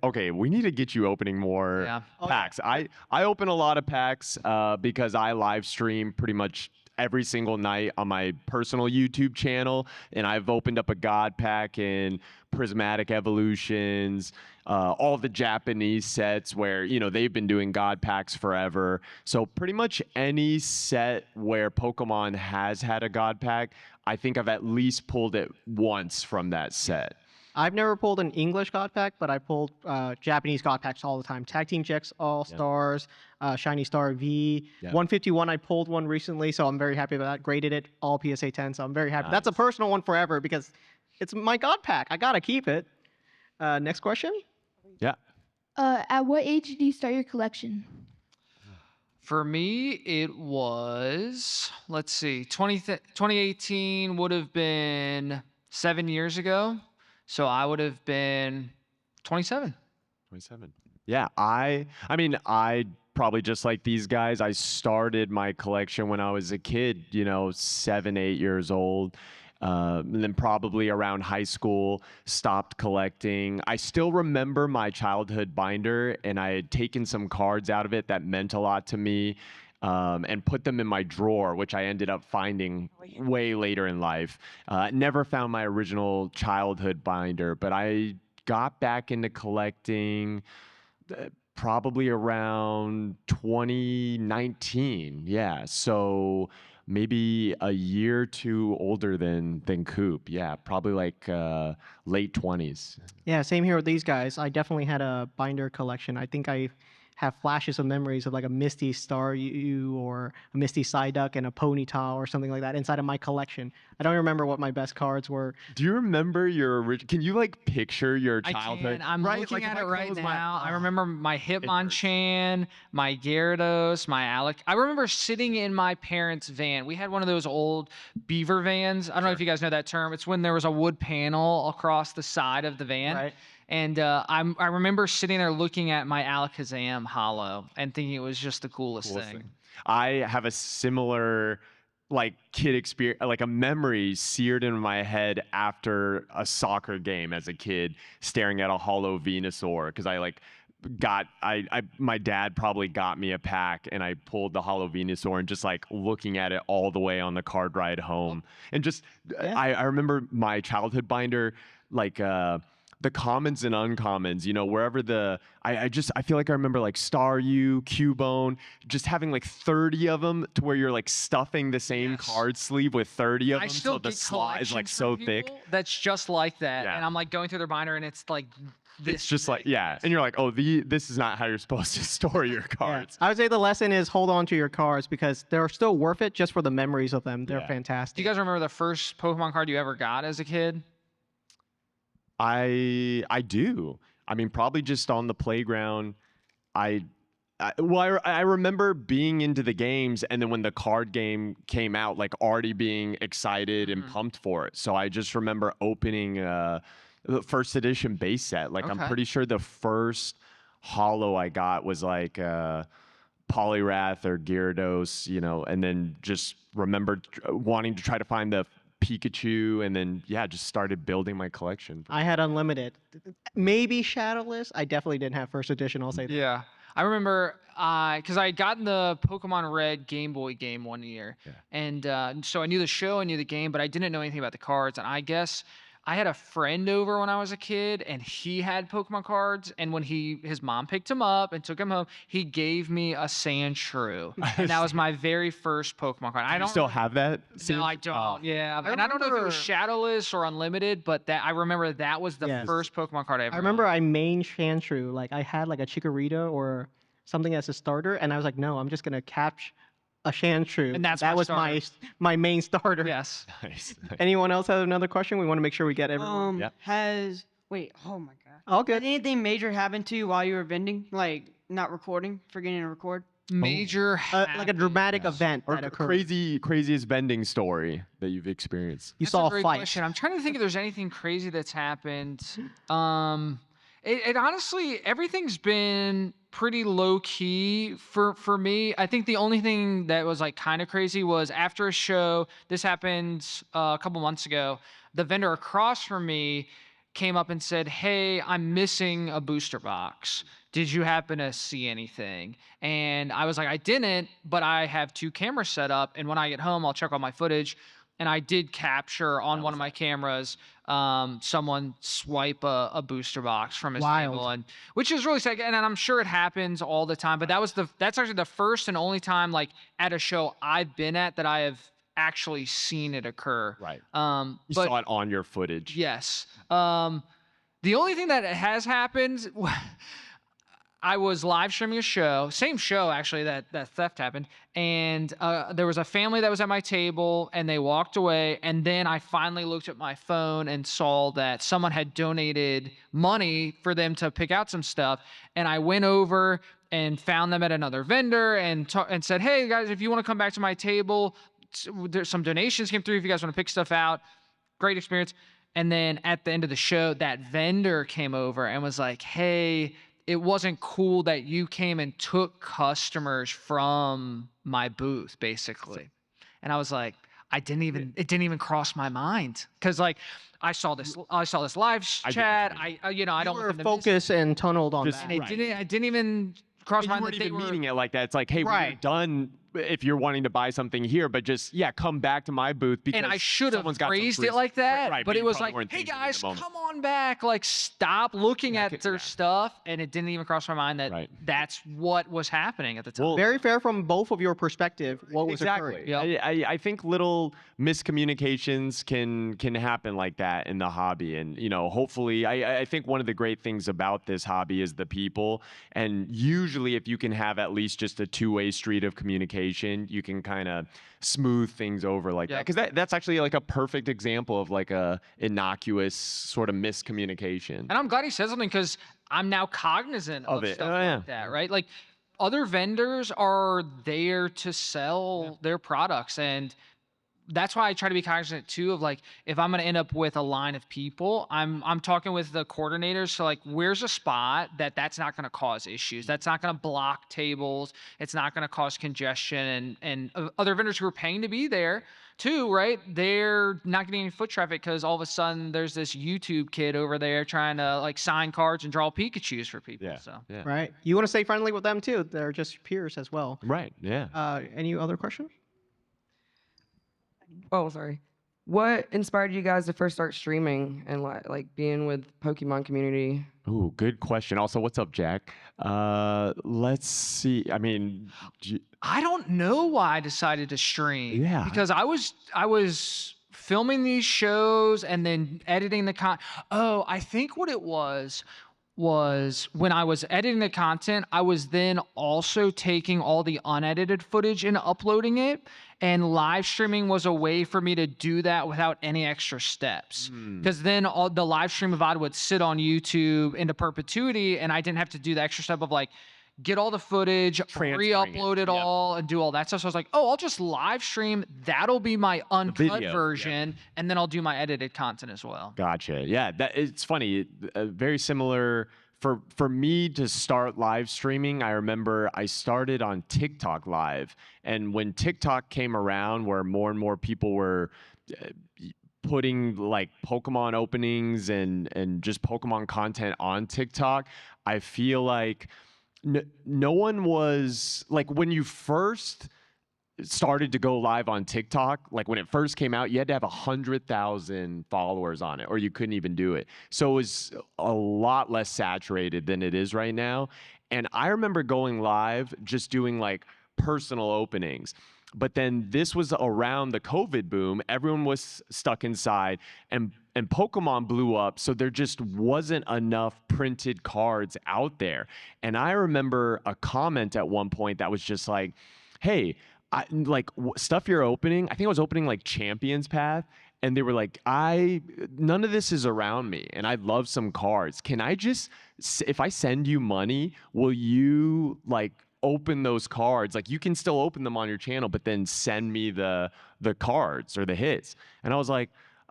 Speaker 1: Okay, we need to get you opening more packs. I open a lot of packs because I live stream pretty much every single night on my personal YouTube channel, and I've opened up a God pack in Prismatic Evolutions, all the Japanese sets where, you know, they've been doing God packs forever. So pretty much any set where Pokemon has had a God pack, I think I've at least pulled it once from that set.
Speaker 2: I've never pulled an English God pack, but I pulled Japanese God packs all the time. Tag Team GX All Stars, Shiny Star V, 151. I pulled one recently, so I'm very happy about that. Graded it all PSA 10, so I'm very happy.
Speaker 1: Nice.
Speaker 2: That's a personal one forever because it's my God pack. I gotta keep it. Next question.
Speaker 1: Yeah.
Speaker 7: At what age did you start your collection?
Speaker 3: For me, it was, let's see, 2018 would have been 7 years ago. So I would have been 27.
Speaker 1: 27. Yeah, I mean, I probably just like these guys. I started my collection when I was a kid, you know, 7, 8 years old. And then probably around high school, stopped collecting. I still remember my childhood binder, and I had taken some cards out of it that meant a lot to me. And put them in my drawer, which I ended up finding way later in life. Never found my original childhood binder, but I got back into collecting probably around 2019. Yeah, so maybe a year or two older than Coop. Yeah, probably like late 20s.
Speaker 2: Yeah, same here with these guys. I definitely had a binder collection. I think I have flashes of memories of like a Misty Staryu or a Misty Psyduck and a Ponyta or something like that inside of my collection. I don't remember what my best cards were.
Speaker 1: Do you remember your original? Can you like picture your childhood?
Speaker 3: I can. I'm
Speaker 1: Right?
Speaker 3: looking
Speaker 1: Like, if
Speaker 3: at
Speaker 1: I
Speaker 3: it right
Speaker 1: close
Speaker 3: now.
Speaker 1: my-
Speaker 3: I remember my
Speaker 1: hurts.
Speaker 3: Hitmonchan, my Gyarados, my Alec. I remember sitting in my parents' van. We had one of those old beaver vans. I don't know if you guys know that term. It's when there was a wood panel across the side of the van.
Speaker 2: Right.
Speaker 3: And I remember sitting there looking at my Alakazam holo and thinking it was just the coolest thing.
Speaker 1: I have a similar like kid experience, like a memory seared in my head after a soccer game as a kid, staring at a hollow Venusaur because I like my dad probably got me a pack, and I pulled the Hollow Venusaur and just like looking at it all the way on the card ride home, and just I remember my childhood binder like. The commons and uncommons, you know, wherever I feel like I remember like Staryu, Cubone, just having like 30 of them to where you're like stuffing the same card sleeve with 30 of them.
Speaker 3: I still
Speaker 1: So the
Speaker 3: get
Speaker 1: slot is like
Speaker 3: collections
Speaker 1: so
Speaker 3: from
Speaker 1: thick.
Speaker 3: people that's just like that,
Speaker 1: Yeah.
Speaker 3: and I'm like going through their binder, and it's like this.
Speaker 1: It's just like,
Speaker 3: thick.
Speaker 1: and you're like, oh, this is not how you're supposed to store your cards.
Speaker 2: I would say the lesson is hold on to your cards because they're still worth it just for the memories of them. They're
Speaker 1: Yeah.
Speaker 2: fantastic.
Speaker 3: Do you guys remember the first Pokemon card you ever got as a kid?
Speaker 1: I do. I mean, probably just on the playground. I remember being into the games, and then when the card game came out, like already being excited and pumped for it. So I just remember opening the first edition base set. Like I'm
Speaker 3: Okay.
Speaker 1: pretty sure the first holo I got was like Poliwrath or Gyarados, you know, and then just remembered wanting to try to find the Pikachu, and then just started building my collection.
Speaker 2: I had unlimited. Maybe Shadowless. I definitely didn't have first edition. I'll say that.
Speaker 3: Yeah. I remember because I had gotten the Pokemon Red Game Boy game one year. And so I knew the show, I knew the game, but I didn't know anything about the cards. And I guess I had a friend over when I was a kid, and he had Pokemon cards. And when his mom picked him up and took him home, he gave me a Sandshrew. And that was my very first Pokemon card. I don't
Speaker 1: still have that?
Speaker 3: No, I don't. Yeah. And I don't know if it was Shadowless or Unlimited, but I remember that was the first Pokemon card I ever
Speaker 2: I remember
Speaker 3: owned.
Speaker 2: I main Sandshrew. Like I had like a Chikorita or something as a starter, and I was like, no, I'm just gonna catch a Sandshrew.
Speaker 3: And that's
Speaker 2: that
Speaker 3: my
Speaker 2: was
Speaker 3: starter.
Speaker 2: my main starter.
Speaker 3: Yes.
Speaker 1: Nice.
Speaker 2: Anyone else have another question? We want to make sure we get everyone.
Speaker 8: Wait, oh my god.
Speaker 2: All
Speaker 8: Did
Speaker 2: good.
Speaker 8: anything major happen to you while you were vending? Like not recording, forgetting to record?
Speaker 3: Major
Speaker 2: Like a dramatic event
Speaker 1: Or
Speaker 2: that occurred.
Speaker 1: craziest vending story that you've experienced.
Speaker 2: You
Speaker 3: That's
Speaker 2: saw
Speaker 3: a
Speaker 2: a
Speaker 3: great
Speaker 2: fight.
Speaker 3: question. I'm trying to think if there's anything crazy that's happened. It honestly, everything's been pretty low key for me. I think the only thing that was like kind of crazy was after a show. This happened a couple months ago. The vendor across from me came up and said, "Hey, I'm missing a booster box. Did you happen to see anything?" And I was like, "I didn't, but I have 2 cameras set up, and when I get home, I'll check all my footage." And I did capture on one of my cameras someone swipe a booster box from his table, and which is really sad. And I'm sure it happens all the time. But that's actually the first and only time, like at a show I've been at, that I have actually seen it occur.
Speaker 1: Right.
Speaker 3: You
Speaker 1: You saw it on your footage.
Speaker 3: Yes. The only thing that has happened, I was live streaming a show, same show actually that theft happened, and there was a family that was at my table, and they walked away, and then I finally looked at my phone and saw that someone had donated money for them to pick out some stuff, and I went over and found them at another vendor and said, "Hey guys, if you want to come back to my table, there's some donations came through if you guys want to pick stuff out." Great experience. And then at the end of the show, that vendor came over and was like, "Hey, it wasn't cool that you came and took customers from my booth," basically. And I was like, it didn't even cross my mind. Cause like I saw this live chat. I don't
Speaker 2: You
Speaker 3: want
Speaker 2: were
Speaker 3: them to miss it.
Speaker 2: focused and tunneled on
Speaker 1: Just-
Speaker 2: that.
Speaker 3: And I didn't even cross
Speaker 1: You
Speaker 3: my mind
Speaker 1: weren't
Speaker 3: that they
Speaker 1: even
Speaker 3: were
Speaker 1: meaning it like that. It's like, hey, we're done if you're wanting to buy something here, but just come back to my booth because
Speaker 3: and I should have
Speaker 1: someone's got some
Speaker 3: phrased
Speaker 1: free
Speaker 3: it like that,
Speaker 1: right,
Speaker 3: but
Speaker 1: you
Speaker 3: it was
Speaker 1: probably
Speaker 3: like,
Speaker 1: weren't
Speaker 3: "Hey
Speaker 1: thinking in the
Speaker 3: guys,
Speaker 1: moment.
Speaker 3: come on back! Like, stop looking at their stuff." And it didn't even cross my mind that that's what was happening at the time.
Speaker 1: Well,
Speaker 2: Very fair from both of your perspective. What was
Speaker 1: exactly.
Speaker 2: occurring?
Speaker 3: Yep.
Speaker 1: I think little miscommunications can happen like that in the hobby, and hopefully, I think one of the great things about this hobby is the people, and usually if you can have at least just a two-way street of communication, you can kind of smooth things over like that, because that's actually like a perfect example of like a innocuous sort of miscommunication.
Speaker 3: And I'm glad he said something because I'm now cognizant of
Speaker 1: it.
Speaker 3: stuff
Speaker 1: Oh, yeah.
Speaker 3: like that, right? Like other vendors are there to sell their products, and that's why I try to be cognizant too of like, if I'm going to end up with a line of people, I'm talking with the coordinators. So like, where's a spot that's not going to cause issues? That's not going to block tables. It's not going to cause congestion, and other vendors who are paying to be there too, right? They're not getting any foot traffic because all of a sudden there's this YouTube kid over there trying to like sign cards and draw Pikachus for people.
Speaker 1: Yeah.
Speaker 3: So
Speaker 1: Yeah.
Speaker 2: Right. You want to stay friendly with them too. They're just peers as well.
Speaker 1: Right. Yeah.
Speaker 2: Any other questions?
Speaker 9: Oh, sorry. What inspired you guys to first start streaming and like being with Pokemon community?
Speaker 1: Ooh, good question. Also, what's up, Jack? Let's see. I mean,
Speaker 3: I don't know why I decided to stream.
Speaker 1: Yeah.
Speaker 3: Because I was filming these shows and then editing the Oh, I think what it was when I was editing the content, I was then also taking all the unedited footage and uploading it. And live streaming was a way for me to do that without any extra steps. Because then all the live stream of VOD would sit on YouTube into perpetuity, and I didn't have to do the extra step of like, get all the footage, re-upload it all, and do all that stuff. So I was like, oh, I'll just live stream. That'll be my uncut version, and then I'll do my edited content as well.
Speaker 1: Gotcha. Yeah, it's funny. Very similar. For me to start live streaming, I remember I started on TikTok Live, and when TikTok came around, where more and more people were putting like Pokemon openings and just Pokemon content on TikTok, I feel like no one was like, when you first started to go live on TikTok, like when it first came out, you had to have 100,000 followers on it, or you couldn't even do it. So it was a lot less saturated than it is right now. And I remember going live, just doing like personal openings. But then this was around the COVID boom. Everyone was stuck inside, and Pokemon blew up, so there just wasn't enough printed cards out there. And I remember a comment at one point that was just like, hey, stuff you're opening, I think I was opening like Champions Path, and they were like, none of this is around me, and I'd love some cards. Can I just, if I send you money, will you like open those cards? Like, you can still open them on your channel, but then send me the cards or the hits. And I was like,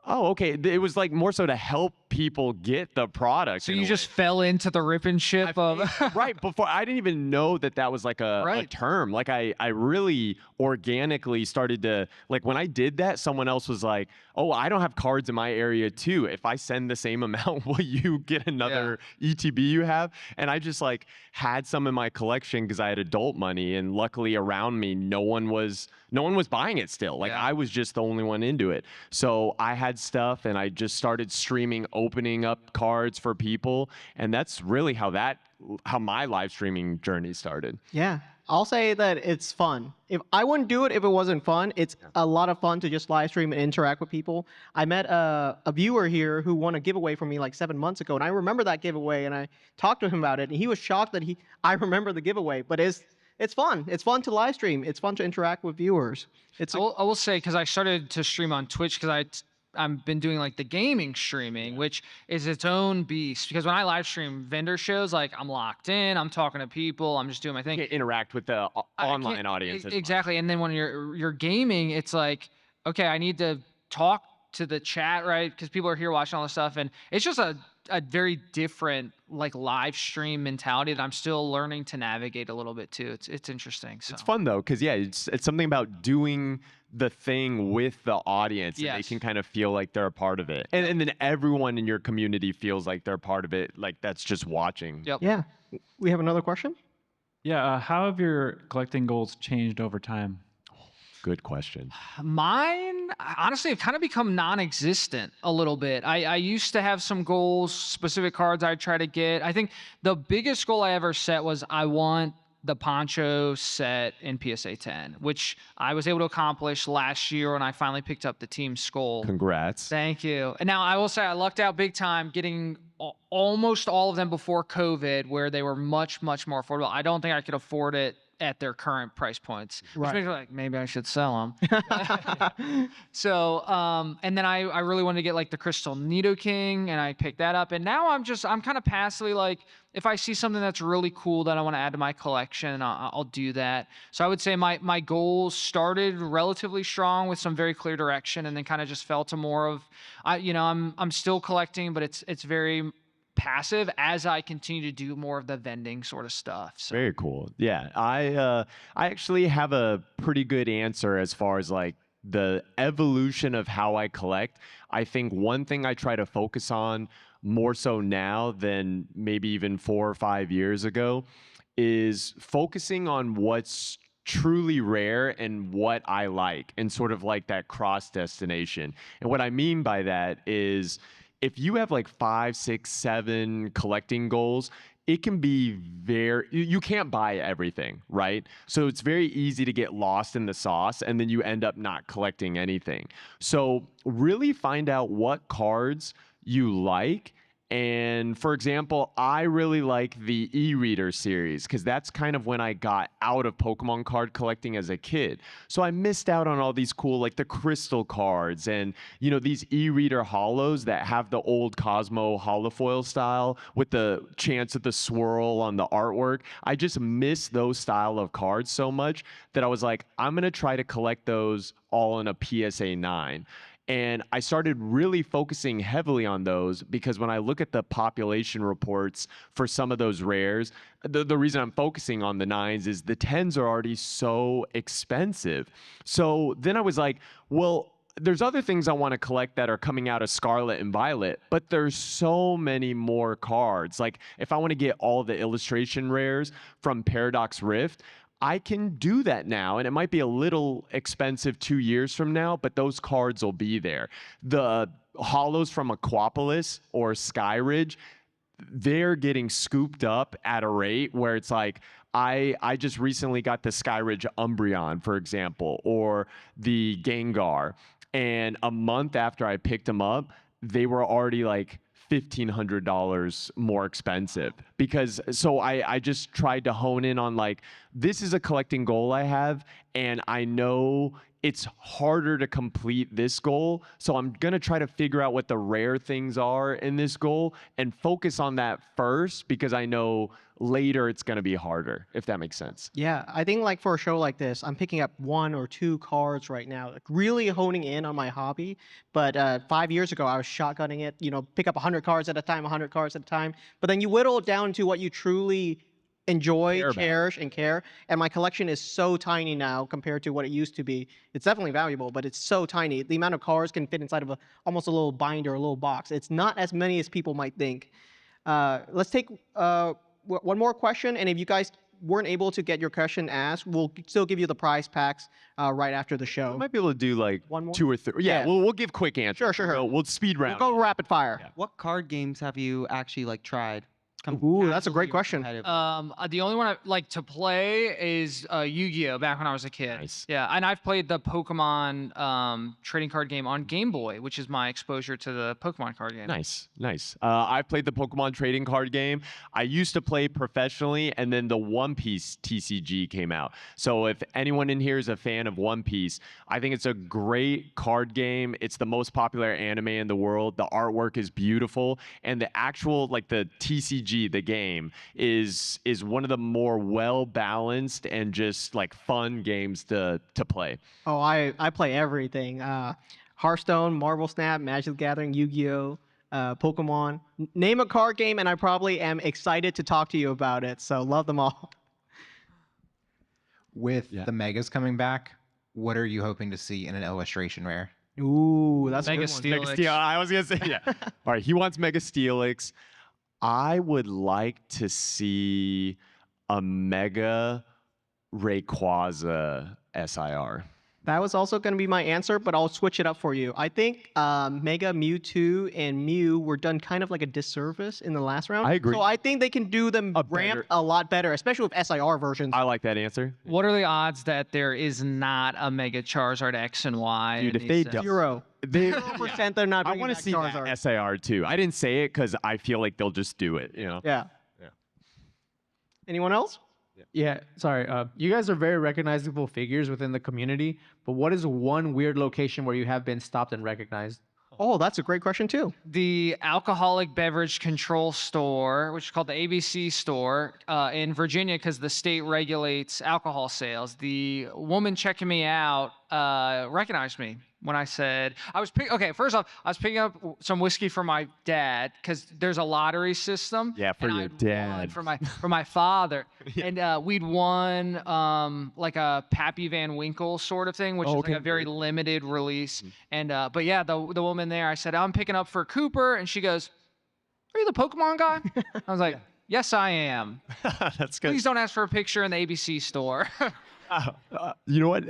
Speaker 1: oh, okay. It was like more so to help people get the product.
Speaker 3: So you just fell into the rip and ship of
Speaker 1: right before. I didn't even know that was like a term. Like I really organically started to, like, when I did that, someone else was like, oh, I don't have cards in my area too. If I send the same amount, will you get another ETB you have? And I just like had some in my collection because I had adult money, and luckily around me, no one was buying it still. Like I was just the only one into it. So I had stuff, and I just started streaming, opening up cards for people, and that's really how my live streaming journey started.
Speaker 2: Yeah, I'll say that it's fun. If I wouldn't do it if it wasn't fun. It's a lot of fun to just live stream and interact with people. I met a viewer here who won a giveaway from me like 7 months ago, and I remember that giveaway, and I talked to him about it, and he was shocked that I remember the giveaway. But it's fun. It's fun to live stream. It's fun to interact with viewers. I
Speaker 3: will say, because I started to stream on Twitch because I've been doing like the gaming streaming, which is its own beast. Because when I live stream vendor shows, like I'm locked in, I'm talking to people, I'm just doing my thing.
Speaker 1: You can't interact with the online audience.
Speaker 3: Exactly. And then when you're gaming, it's like, okay, I need to talk to the chat, right? Because people are here watching all this stuff, and it's just a very different like live stream mentality that I'm still learning to navigate a little bit too. It's interesting. So.
Speaker 1: It's fun though, because it's something about doing the thing with the audience, and they can kind of feel like they're a part of it, and then everyone in your community feels like they're part of it, like that's just watching.
Speaker 3: Yep.
Speaker 2: Yeah. We have another question.
Speaker 10: Yeah. How have your collecting goals changed over time?
Speaker 1: Good question.
Speaker 3: Mine, honestly, have kind of become non-existent a little bit. I used to have some goals, specific cards I'd try to get. I think the biggest goal I ever set was I want the poncho set in PSA 10, which I was able to accomplish last year when I finally picked up the Team Skull.
Speaker 1: Congrats.
Speaker 3: Thank you. And now I will say I lucked out big time getting almost all of them before COVID, where they were much, much more affordable. I don't think I could afford it at their current price points, which
Speaker 2: Right.
Speaker 3: makes me like, maybe I should sell them. So, and then I really wanted to get like the Crystal Nidoking, and I picked that up. And now I'm kind of passively like, if I see something that's really cool that I want to add to my collection, I'll do that. So I would say my goals started relatively strong with some very clear direction, and then kind of just fell to more of, I'm still collecting, but it's very passive as I continue to do more of the vending sort of stuff. So.
Speaker 1: Very cool. Yeah, I actually have a pretty good answer as far as like the evolution of how I collect. I think one thing I try to focus on more so now than maybe even 4 or 5 years ago is focusing on what's truly rare and what I like, and sort of like that cross destination. And what I mean by that is, if you have like 5, 6, 7 collecting goals, it can be you can't buy everything, right? So it's very easy to get lost in the sauce, and then you end up not collecting anything. So really find out what cards you like. And for example, I really like the e-reader series because that's kind of when I got out of Pokemon card collecting as a kid. So I missed out on all these cool, like the crystal cards and, these e-reader holos that have the old Cosmo holofoil style with the chance of the swirl on the artwork. I just miss those style of cards so much that I was like, I'm going to try to collect those all in a PSA 9. And I started really focusing heavily on those because when I look at the population reports for some of those rares, the reason I'm focusing on the 9s is the 10s are already so expensive. So then I was like, well, there's other things I want to collect that are coming out of Scarlet and Violet, but there's so many more cards. Like if I want to get all the illustration rares from Paradox Rift, I can do that now, and it might be a little expensive 2 years from now, but those cards will be there. The holos from Aquapolis or Skyridge, they're getting scooped up at a rate where it's like, I just recently got the Skyridge Umbreon, for example, or the Gengar, and a month after I picked them up, they were already like $1,500 more expensive so I just tried to hone in on like, this is a collecting goal I have, and I know it's harder to complete this goal. So I'm going to try to figure out what the rare things are in this goal and focus on that first, because I know later it's going to be harder, if that makes sense.
Speaker 2: Yeah, I think like for a show like this, I'm picking up 1 or 2 cards right now, like really honing in on my hobby. But 5 years ago, I was shotgunning it, pick up 100 cards at a time, 100 cards at a time. But then you whittle it down to what you truly enjoy, cherish, and care. And my collection is so tiny now compared to what it used to be. It's definitely valuable, but it's so tiny. The amount of cards can fit inside of almost a little binder, a little box. It's not as many as people might think. Let's take one more question, and if you guys weren't able to get your question asked, we'll still give you the prize packs right after the show.
Speaker 1: We might be able to do like
Speaker 2: One more?
Speaker 1: 2 or 3. Yeah, we'll give quick answers.
Speaker 2: Sure.
Speaker 1: We'll speed round.
Speaker 2: We'll go rapid fire.
Speaker 1: Yeah.
Speaker 11: What card games have you actually like tried?
Speaker 2: Ooh, that's a great question.
Speaker 3: The only one I like to play is Yu-Gi-Oh! Back when I was a kid.
Speaker 1: Nice.
Speaker 3: Yeah, and I've played the Pokemon trading card game on Game Boy, which is my exposure to the Pokemon card game.
Speaker 1: Nice. I've played the Pokemon trading card game. I used to play professionally, and then the One Piece TCG came out. So if anyone in here is a fan of One Piece, I think it's a great card game. It's the most popular anime in the world. The artwork is beautiful, and the actual, like the TCG, the game, is one of the more well-balanced and just like fun games to play.
Speaker 2: Oh, I play everything. Hearthstone, Marvel Snap, Magic the Gathering, Yu-Gi-Oh!, Pokemon. Name a card game, and I probably am excited to talk to you about it. So love them all.
Speaker 12: With the Megas coming back, what are you hoping to see in an illustration rare?
Speaker 2: Ooh, that's
Speaker 3: Mega
Speaker 2: a good one.
Speaker 3: Steelix.
Speaker 1: Mega Steel. I was gonna say, yeah. All right, he wants Mega Steelix. I would like to see a Mega Rayquaza SIR.
Speaker 2: That was also going to be my answer, but I'll switch it up for you. I think Mega Mewtwo and Mew were done kind of like a disservice in the last round.
Speaker 1: I agree.
Speaker 2: So I think they can do them ramped a lot better, especially with SIR versions.
Speaker 1: I like that answer.
Speaker 3: What are the odds that there is not a Mega Charizard X and Y?
Speaker 1: Dude,
Speaker 3: in
Speaker 1: if they
Speaker 3: these
Speaker 1: don't-
Speaker 3: sets?
Speaker 2: 0% they're not
Speaker 1: I
Speaker 2: bringing
Speaker 1: want to
Speaker 2: back
Speaker 1: see
Speaker 2: Charizard.
Speaker 1: that SIR too. I didn't say it because I feel like they'll just do it.
Speaker 2: Yeah. Anyone else?
Speaker 13: Yeah, sorry. You guys are very recognizable figures within the community, but what is one weird location where you have been stopped and recognized?
Speaker 2: Oh, that's a great question too.
Speaker 3: The alcoholic beverage control store, which is called the ABC store in Virginia, because the state regulates alcohol sales. The woman checking me out recognized me when I said okay. First off, I was picking up some whiskey for my dad because there's a lottery system.
Speaker 1: Yeah, for your dad.
Speaker 3: For my father, and we'd won like a Pappy Van Winkle sort of thing, which is like a very limited release. And but yeah, the woman there, I said, I'm picking up for Cooper, and she goes, "Are you the Pokemon guy?" I was like, "Yes, I am."
Speaker 1: That's good.
Speaker 3: Please don't ask for a picture in the ABC store.
Speaker 1: You know what?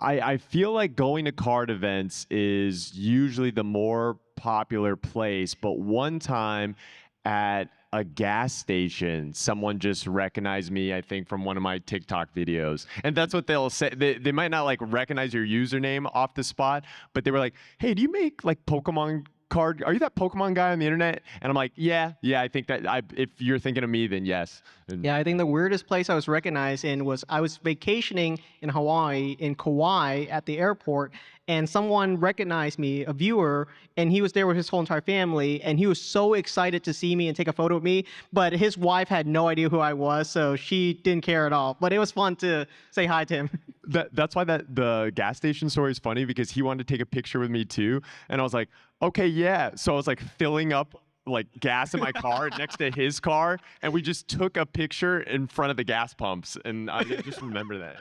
Speaker 1: I feel like going to card events is usually the more popular place, but one time at a gas station, someone just recognized me, I think, from one of my TikTok videos. And that's what they'll say. They might not like recognize your username off the spot, but they were like, "Hey, do you make like Pokemon card? Are you that Pokemon guy on the internet?" And I'm like, yeah, I think that if you're thinking of me, then yes. And
Speaker 2: Yeah, I think the weirdest place I was recognized in was I was vacationing in Hawaii, in Kauai, at the airport, and someone recognized me, a viewer, and he was there with his whole entire family, and he was so excited to see me and take a photo of me, but his wife had no idea who I was, so she didn't care at all. But it was fun to say hi to him.
Speaker 1: that's why the gas station story is funny, because he wanted to take a picture with me too, and I was like, okay, yeah. So I was like filling up like gas in my car next to his car, and we just took a picture in front of the gas pumps, and I just remember that.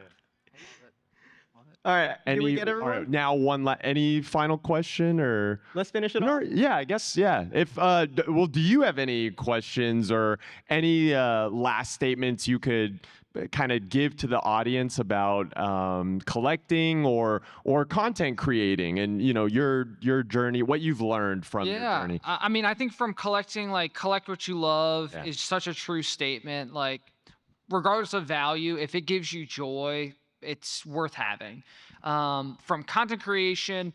Speaker 2: All right, did we get
Speaker 1: all
Speaker 2: everyone?
Speaker 1: right, now any final question, or
Speaker 2: Let's finish it off.
Speaker 1: yeah, I guess, yeah. If do you have any questions or any last statements you could kind of give to the audience about collecting or content creating, and your journey, what you've learned from your journey?
Speaker 3: I mean, I think from collecting, like, collect what you love is such a true statement. Like, regardless of value, if it gives you joy, it's worth having. From content creation,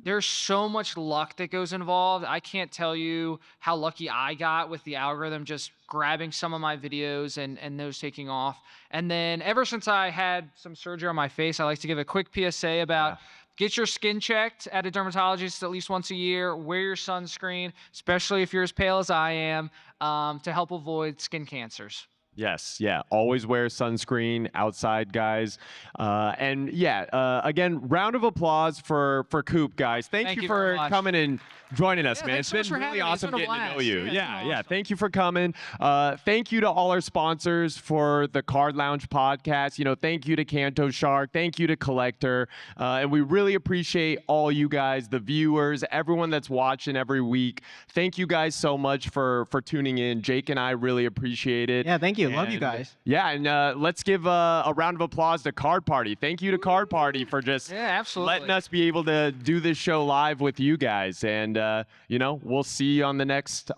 Speaker 3: there's so much luck that goes involved. I can't tell you how lucky I got with the algorithm just grabbing some of my videos and those taking off. And then ever since I had some surgery on my face, I like to give a quick PSA about get your skin checked at a dermatologist at least once a year. Wear your sunscreen, especially if you're as pale as I am, to help avoid skin cancers.
Speaker 1: Yes, yeah. Always wear sunscreen outside, guys. And yeah, again, round of applause for Coop, guys. Thank you for coming and joining us, man. It's been really awesome getting to know you. Yeah. Thank you for coming. Thank you to all our sponsors for the Card Lounge podcast. Thank you to Kanto Shark. Thank you to Collectr. And we really appreciate all you guys, the viewers, everyone that's watching every week. Thank you guys so much for tuning in. Jake and I really appreciate it.
Speaker 2: Yeah, thank you. Love you guys.
Speaker 1: Yeah, and let's give a round of applause to Card Party. Thank you to Card Party for just letting us be able to do this show live with you guys. And we'll see you on the next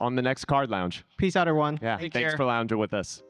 Speaker 1: Card Lounge.
Speaker 2: Peace out, everyone.
Speaker 1: Yeah, thanks for lounging with us.